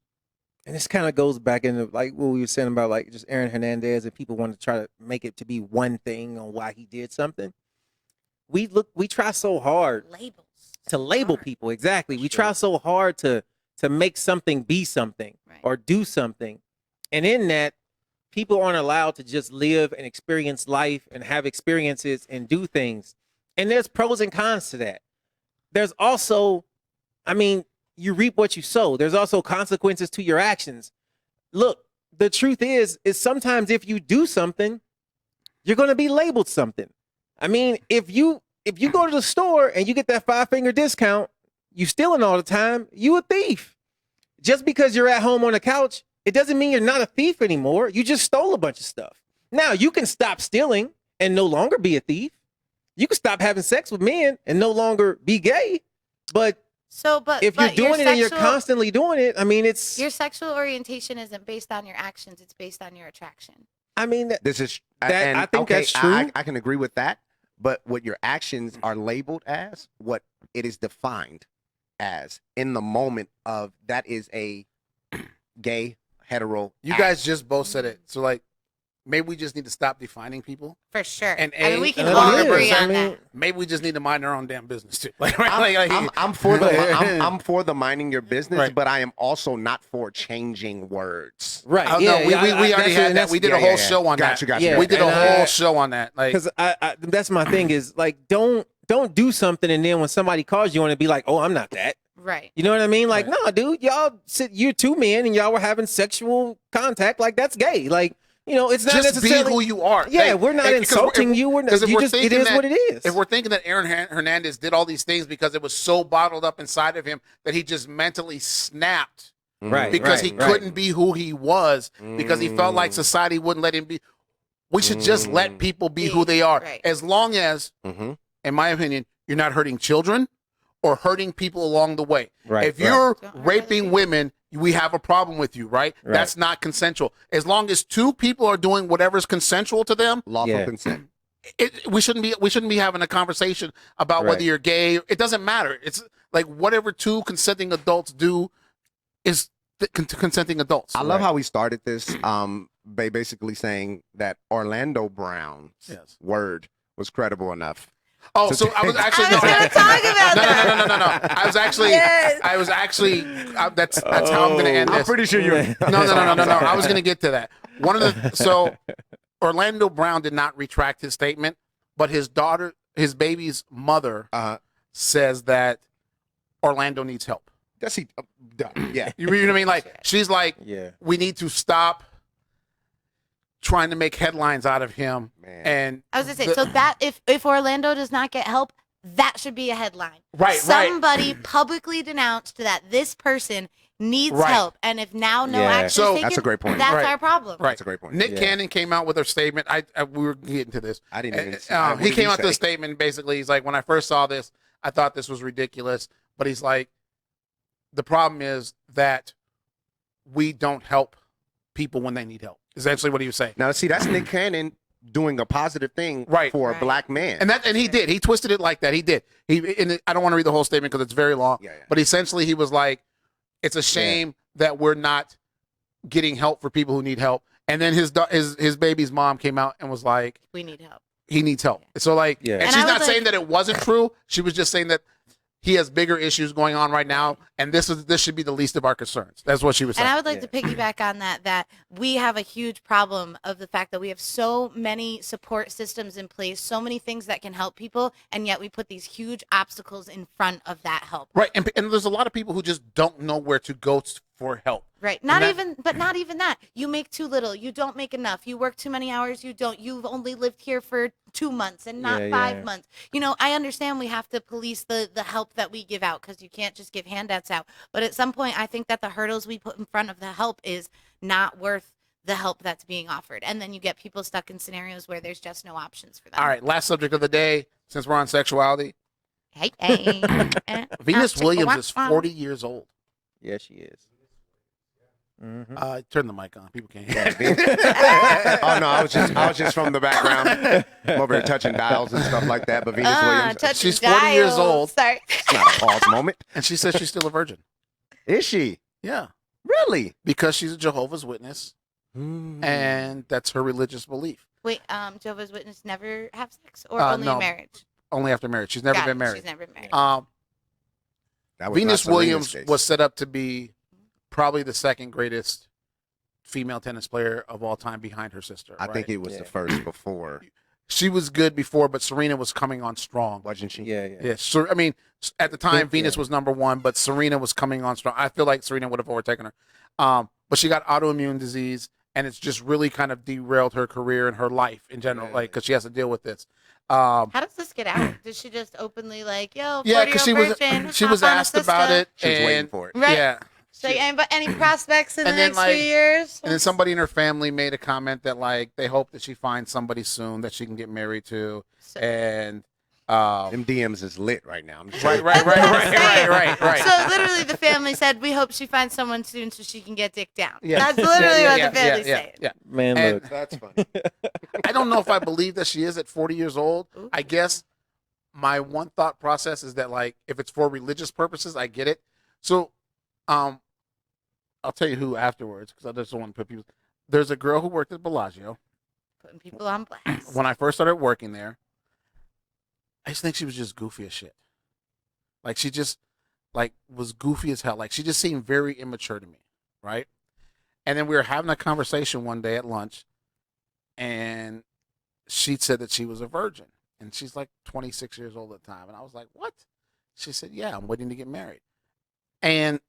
S3: and this kind of goes back into like what we were saying about like just Aaron Hernandez and people want to try to make it to be one thing on why he did something. We try so hard
S2: Labels.
S3: to label
S2: Hard.
S3: people. Exactly. We
S1: Sure.
S3: try so hard to make something be something
S2: Right.
S3: or do something. And in that, people aren't allowed to just live and experience life and have experiences and do things. And there's pros and cons to that. There's also, I mean, you reap what you sow. There's also consequences to your actions. Look, the truth is sometimes if you do something, you're going to be labeled something. I mean, if you go to the store and you get that 5-finger discount, you stealing all the time, you a thief. Just because you're at home on the couch, it doesn't mean you're not a thief anymore. You just stole a bunch of stuff. Now, you can stop stealing and no longer be a thief. You can stop having sex with men and no longer be gay. But
S2: So, but
S3: if you're
S2: but your
S3: doing it and you're
S2: sexual-
S3: constantly doing it, I mean, it's,
S2: your sexual orientation isn't based on your actions; it's based on your attraction.
S3: I mean,
S4: This is
S3: That- I think
S4: okay,
S3: that's true.
S4: I can agree with that. But what your actions are labeled as, what it is defined as in the moment of that is a gay hetero.
S1: you
S4: act.
S1: guys just both said it. So like maybe we just need to stop defining people.
S2: For sure.
S1: And
S2: I mean, we can
S3: and
S2: all
S3: it is.
S2: agree
S3: I
S2: on
S3: mean,
S2: that.
S1: Maybe we just need to mind our own damn business too. Like,
S4: I'm for I'm for the minding your business,
S1: Right.
S4: but I am also not for changing words.
S3: right.
S1: Oh,
S3: yeah,
S1: no, we already
S3: that's-
S1: had that.
S3: that's-
S1: We did
S4: yeah,
S1: a whole
S4: yeah,
S1: show on
S4: Gotcha,
S1: that.
S4: gotcha.
S3: Yeah,
S1: We did a
S3: and
S1: whole
S3: I-
S1: show on that. Like
S3: Because that's my thing is like don't don't do something and then when somebody calls you on it, be like, oh, I'm not that.
S2: Right.
S3: You know what I mean? Like,
S1: Right.
S3: no, dude, you're two men and y'all were having sexual contact. Like, that's gay. Like, you know, it's not
S1: Just be
S3: necessarily
S1: who you are.
S3: Yeah, we're not insulting you. We're not.
S1: if
S3: You
S1: we're
S3: just, it
S1: thinking
S3: is
S1: that-
S3: what it is.
S1: If we're thinking that Aaron Hernandez did all these things because it was so bottled up inside of him that he just mentally snapped
S3: Right.
S1: because he
S3: right.
S1: couldn't be who he was because he felt like society wouldn't let him be. We should just let people be who they are,
S2: Right.
S1: as long as, in my opinion, you're not hurting children or hurting people along the way.
S3: Right,
S1: If
S3: right.
S1: you're
S2: Don't hurt
S1: raping
S2: other
S1: women, we have a problem with you, right?
S3: Right.
S1: That's not consensual. As long as two people are doing whatever's consensual to them,
S4: Lawful
S3: Yeah.
S4: consent.
S1: we shouldn't be having a conversation about whether
S3: Right.
S1: you're gay. It doesn't matter. It's like whatever two consenting adults do is consenting adults.
S4: I love how we started this by basically saying that Orlando Brown's
S1: Yes.
S4: word was credible enough.
S1: Oh, so I was actually
S2: I was going to talk about that.
S1: no. I was actually
S2: Yes.
S1: that's how I'm going to end
S4: I'm
S1: this.
S4: pretty sure you're.
S1: No. I was going to get to that. So Orlando Brown did not retract his statement, but his baby's mother says that Orlando needs help.
S4: That's he. Yeah.
S1: You know what I mean? Like she's like,
S3: Yeah.
S1: we need to stop trying to make headlines out of him.
S4: Man.
S1: And
S2: I was going to say, so that if Orlando does not get help, that should be a headline.
S1: Right.
S2: Somebody publicly denounced that this person needs
S1: Right.
S2: help, and if now no
S3: Yeah.
S2: action
S1: So-
S2: is taken,
S4: That's a great point.
S2: That's
S1: Right.
S2: our problem.
S1: right.
S4: That's a great point.
S1: Nick
S3: Yeah.
S1: Cannon came out with a statement. We were getting to this.
S4: I didn't even. what
S1: He
S4: did
S1: came out with
S4: say?
S1: a statement. Basically, he's like, when I first saw this, I thought this was ridiculous. But he's like, the problem is that we don't help people when they need help. Essentially, what he was saying.
S4: Now, see, that's Nick Cannon doing a positive thing
S1: Right.
S4: for a
S2: Right.
S4: black man.
S1: And he did. He twisted it like that. He did. I don't want to read the whole statement because it's very long.
S4: Yeah.
S1: But essentially, he was like, it's a shame that we're not getting help for people who need help. And then his baby's mom came out and was like,
S2: We need help.
S1: he needs help. So like,
S3: Yeah.
S1: and
S2: And
S1: she's
S2: I was
S1: not
S2: like-
S1: saying that it wasn't true. She was just saying that he has bigger issues going on right now, and this should be the least of our concerns. That's what she was saying.
S2: And I would like to piggyback on that we have a huge problem of the fact that we have so many support systems in place, so many things that can help people, and yet we put these huge obstacles in front of that help.
S1: Right, and there's a lot of people who just don't know where to go for help.
S2: Right. Not even that. You make too little. You don't make enough. You work too many hours. You've only lived here for 2 months and not
S3: Yeah,
S2: 5
S3: yeah.
S2: months. You know, I understand we have to police the help that we give out because you can't just give handouts out. But at some point, I think that the hurdles we put in front of the help is not worth the help that's being offered. And then you get people stuck in scenarios where there's just no options for them.
S1: All right, last subject of the day, since we're on sexuality.
S2: Hey.
S1: Venus Williams is 40 years old.
S3: Yeah, she is. Mm-hmm.
S1: Turn the mic on. People can't hear.
S4: Oh no, I was just from the background. I'm over here touching dials and stuff like that. But Venus Williams,
S2: touching
S1: She's 40 years
S2: dials.
S1: old.
S2: Sorry.
S4: it's not a pause moment.
S1: And she says she's still a virgin.
S4: Is she
S1: Yeah,
S4: really?
S1: because she's a Jehovah's Witness, and that's her religious belief.
S2: Wait, Jehovah's Witness never have sex or only
S1: no.
S2: marriage?
S1: Only after marriage. She's never
S2: Got
S1: been
S2: it.
S1: married.
S2: She's never been married.
S4: That was
S1: Venus
S4: not Serena's
S1: Williams
S4: case.
S1: was set up to be probably the second greatest female tennis player of all time behind her sister.
S4: I
S1: right?
S4: think it was the first before,
S1: she was good before, but Serena was coming on strong.
S4: wasn't she?
S3: Yeah.
S1: Yeah, I mean, at the time,
S3: Think-
S1: Venus
S3: yeah.
S1: was number one, but Serena was coming on strong. I feel like Serena would have overtaken her. But she got autoimmune disease, and it's just really kind of derailed her career and her life in general,
S4: Yeah.
S1: like because she has to deal with this.
S2: How does this get out? Did she just openly like, yo, 40
S1: Yeah, because she was asked about it,
S4: She was waiting
S1: and
S4: for it.
S2: Right.
S1: yeah,
S2: So, any prospects in the
S1: And then,
S2: next
S1: like-
S2: few years?
S1: and then somebody in her family made a comment that like they hope that she finds somebody soon that she can get married to,
S2: So-
S1: and
S4: Them DMs is lit right now. I'm just
S1: right.
S2: So literally, the family said, "We hope she finds someone soon so she can get dick down."
S1: Yeah.
S2: That's literally
S1: Yeah,
S2: what
S1: yeah,
S2: the family's
S1: yeah,
S2: saying.
S1: yeah.
S3: Man,
S1: And-
S3: look.
S4: That's funny.
S1: I don't know if I believe that she is at 40 years old.
S2: Ooh.
S1: I guess my one thought process is that like if it's for religious purposes, I get it. So, I'll tell you who afterwards because I just don't want to put people. There's a girl who worked at Bellagio
S2: Putting people on blast.
S1: when I first started working there. I just think she was just goofy as shit. Like she just like was goofy as hell. Like she just seemed very immature to me, right? And then we were having a conversation one day at lunch, and she said that she was a virgin. And she's like 26 years old at the time. And I was like, what? She said, yeah, I'm waiting to get married. And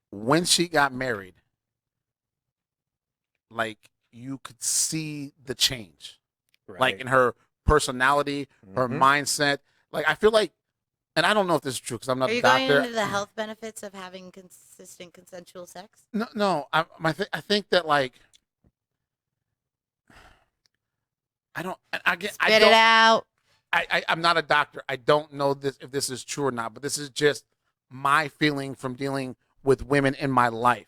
S1: when she got married, like you could see the change, like in her personality, her mindset. Like I feel like, and I don't know if this is true because I'm not a doctor.
S2: Are you going into the health benefits of having consistent consensual sex?
S1: No. I think that like,
S2: Spit it out.
S1: I'm not a doctor. I don't know if this is true or not, but this is just my feeling from dealing with women in my life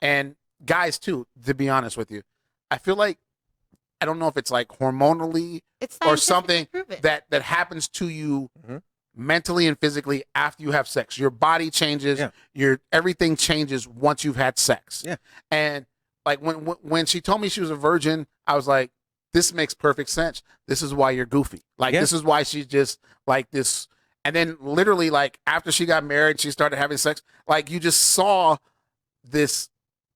S1: and guys too, to be honest with you. I feel like, I don't know if it's like hormonally or something that happens to you mentally and physically after you have sex. Your body changes, everything changes once you've had sex.
S3: Yeah.
S1: And like when she told me she was a virgin, I was like, this makes perfect sense. This is why you're goofy. Like, this is why she's just like this. And then literally, like, after she got married, she started having sex. Like, you just saw this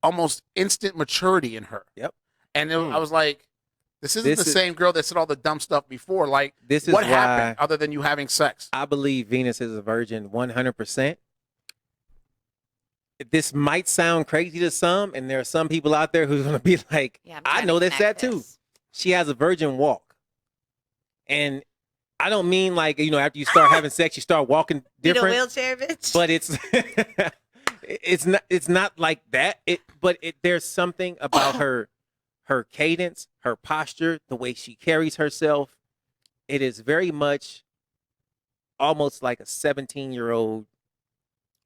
S1: almost instant maturity in her.
S3: Yep.
S1: And I was like, this isn't the same girl that said all the dumb stuff before. Like,
S3: this is
S1: what happened other than you having sex?
S3: I believe Venus is a virgin 100%. This might sound crazy to some, and there are some people out there who's going to be like, I know that too. She has a virgin walk. And I don't mean like, after you start having sex, you start walking different.
S2: Need a wheelchair, bitch.
S3: But it's not like that. But there's something about her cadence, her posture, the way she carries herself. It is very much almost like a 17-year-old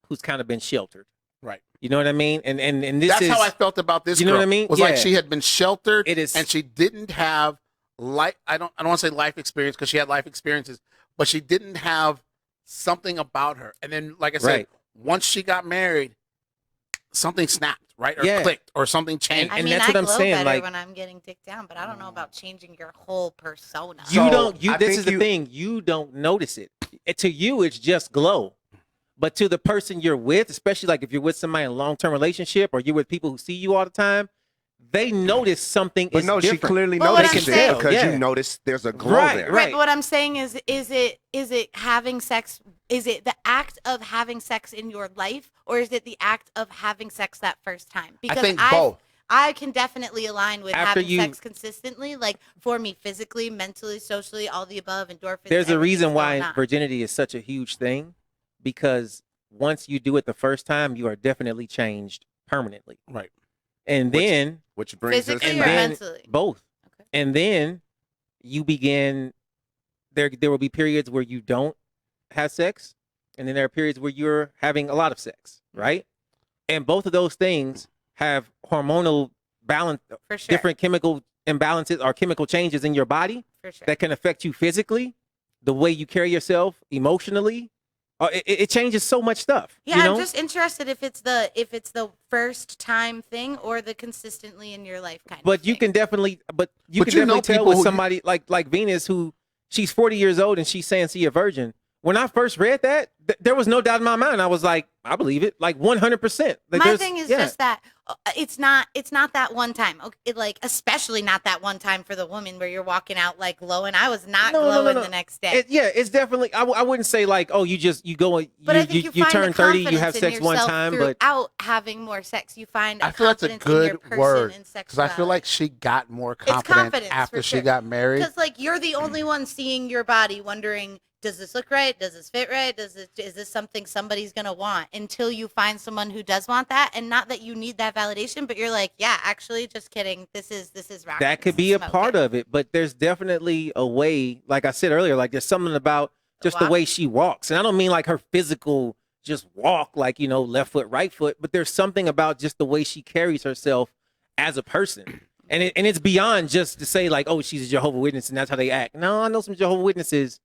S3: who's kind of been sheltered.
S1: Right.
S3: You know what I mean? And
S1: that's how I felt about this.
S3: You know what I mean?
S1: Was like she had been sheltered.
S3: It is,
S1: and she didn't have I don't want to say life experience because she had life experiences, but she didn't have something about her. And then, like I said, once she got married, something snapped, right? Or clicked, or something changed.
S2: I mean, that's what I'm saying. Better like when I'm getting dicked down, but I don't know about changing your whole persona.
S3: You don't. This is the thing. You don't notice it. To you, it's just glow. But to the person you're with, especially like if you're with somebody in a long-term relationship or you're with people who see you all the time, they notice something is different.
S4: She clearly noticed it because you notice there's a glow there.
S2: Right. But what I'm saying is it having sex? Is it the act of having sex in your life, or is it the act of having sex that first time? Because
S1: I think both.
S2: I can definitely align with having sex consistently, like for me, physically, mentally, socially, all the above, endorphins.
S3: There's a reason why virginity is such a huge thing. Because once you do it the first time, you are definitely changed permanently.
S1: Right.
S3: And then
S4: which brings
S2: physically or mentally?
S3: Both. Okay. And then you begin there will be periods where you don't have sex, and then there are periods where you're having a lot of sex, right? And both of those things have hormonal balance, different chemical imbalances or chemical changes in your body that can affect you physically, the way you carry yourself emotionally. It changes so much stuff.
S2: Yeah, I'm just interested if it's the first time thing or the consistently in your life kind of thing.
S3: You can definitely tell with somebody like Venus, who she's 40 years old and she's saying she's a virgin. When I first read that, there was no doubt in my mind. I was like, I believe it, like 100%. Like,
S2: my thing is just that it's not that one time. Okay, like especially not that one time for the woman where you're walking out like glowing. I was not glowing the next day.
S3: It's definitely. I wouldn't say like, oh, you go.
S2: But I think you
S3: turn 30, you have sex one time, but
S2: out having more sex, you find.
S1: I feel that's a good word because I feel like she got more confident after she got married.
S2: Because like you're the only one seeing your body, wondering, does this look right? Does this fit right? Is this something somebody's gonna want? Until you find someone who does want that, and not that you need that validation, but you're like, yeah, actually, just kidding. This is rocking.
S3: That could be a part of it, but there's definitely a way. Like I said earlier, like there's something about just the way she walks, and I don't mean like her physical just walk, like left foot, right foot, but there's something about just the way she carries herself as a person, and it's beyond just to say like, oh, she's a Jehovah's Witness and that's how they act. No, I know some Jehovah's Witnesses.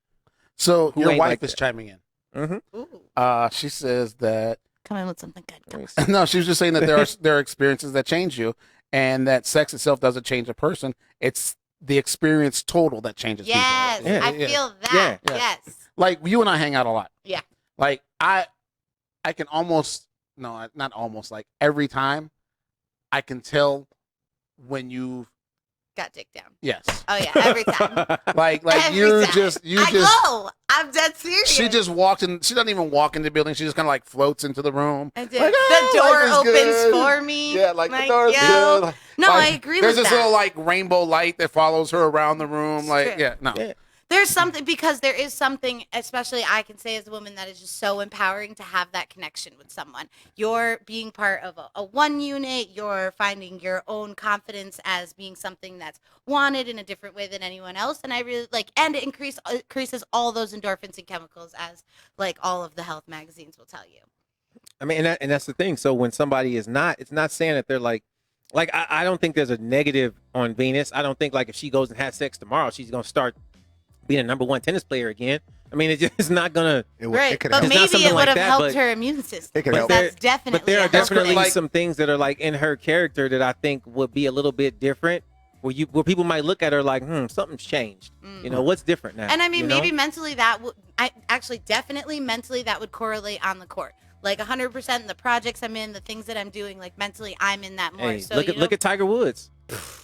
S1: So your wife
S3: like
S1: is chiming in.
S3: Mm-hmm.
S1: She says that.
S2: Come in with something good.
S1: No, she was just saying that there are experiences that change you, and that sex itself doesn't change a person. It's the experience total that changes people.
S2: Yes, I feel that. Yeah. Yes.
S1: Like you and I hang out a lot.
S2: Yeah.
S1: Like I can almost not almost like every time I can tell when you've
S2: got dick down.
S1: Yes.
S2: Oh yeah, every time.
S1: Like
S2: Every
S1: you
S2: time.
S1: just
S2: I glow. I'm dead serious.
S1: She just walked in. She doesn't even walk in the building. She just kind of like floats into the room.
S2: I did.
S1: Like,
S2: the door
S1: life is
S2: opens
S1: good.
S2: for me.
S1: Yeah, like the door's
S2: yo.
S1: good.
S2: No,
S1: Like,
S2: I agree
S1: there's
S2: with
S1: this
S2: that.
S1: little like rainbow light that follows her around the room.
S2: It's
S1: Like,
S2: true.
S1: yeah, no.
S3: Yeah.
S2: There's something, because there is something, especially I can say as a woman, that is just so empowering to have that connection with someone. You're being part of a one unit. You're finding your own confidence as being something that's wanted in a different way than anyone else. And I really like, and it increases all those endorphins and chemicals, as like all of the health magazines will tell you.
S3: I mean, and that's the thing. So when somebody is not, it's not saying that they're like I don't think there's a negative on Venus. I don't think like if she goes and has sex tomorrow, she's gonna start being a number one tennis player again. I mean, it's not gonna.
S2: Right,
S4: could
S2: but
S4: help.
S3: It's not
S2: maybe
S3: something
S2: it would
S3: like
S2: have
S3: that,
S2: helped
S3: but-
S2: her immune system.
S4: It could
S2: But
S4: help.
S2: that's definitely.
S3: But there are
S2: a
S3: definitely
S2: help.
S3: some things that are like in her character that I think would be a little bit different. Where people might look at her like, something's changed. You know, what's different now?
S2: And I mean,
S3: you know?
S2: maybe mentally that would, definitely mentally that would correlate on the court. Like 100% the projects I'm in, the things that I'm doing, like mentally I'm in that more.
S3: Hey,
S2: So
S3: look at Tiger Woods.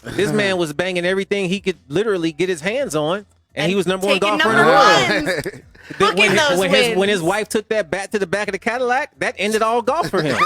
S3: This man was banging everything he could literally get his hands on, and he was number one
S2: taking
S3: golfer in the
S2: number
S3: world.
S2: ones.
S3: Then
S2: Look at those
S3: when his
S2: wins.
S3: wife took that bat to the back of the Cadillac, that ended all golf for him.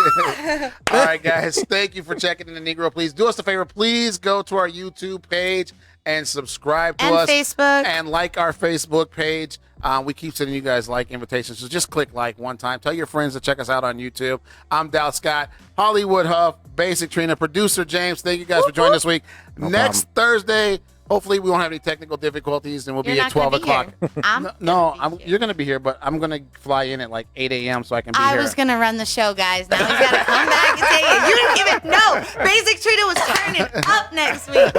S1: All right, guys. Thank you for checking in the Negro Please. Do us a favor. Please go to our YouTube page and subscribe to
S2: And
S1: us.
S2: Facebook.
S1: And like our Facebook page. We keep sending you guys like invitations. So just click like one time. Tell your friends to check us out on YouTube. I'm Dallas Scott, Hollywood Huff, Basic Trina, producer James. Thank you guys for joining this week.
S4: No
S1: Next Thursday, hopefully we won't have any technical difficulties and we'll
S2: You're
S1: be at
S2: not
S1: 12
S2: gonna be
S1: o'clock.
S2: here. I'm
S1: No,
S2: gonna be here.
S1: you're going to be here, but I'm going to fly in at like 8 a.m. so I can be
S2: I
S1: here.
S2: was gonna run the show, guys. Now he's gotta come back and take it. You didn't even know. Basic Trina was turning up next week.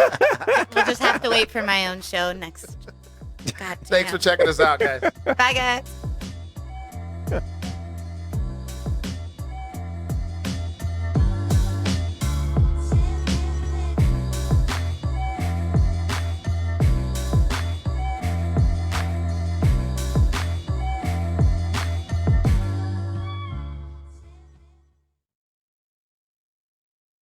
S2: We'll just have to wait for my own show next. God damn.
S1: Thanks for checking us out, guys.
S2: Bye, guys.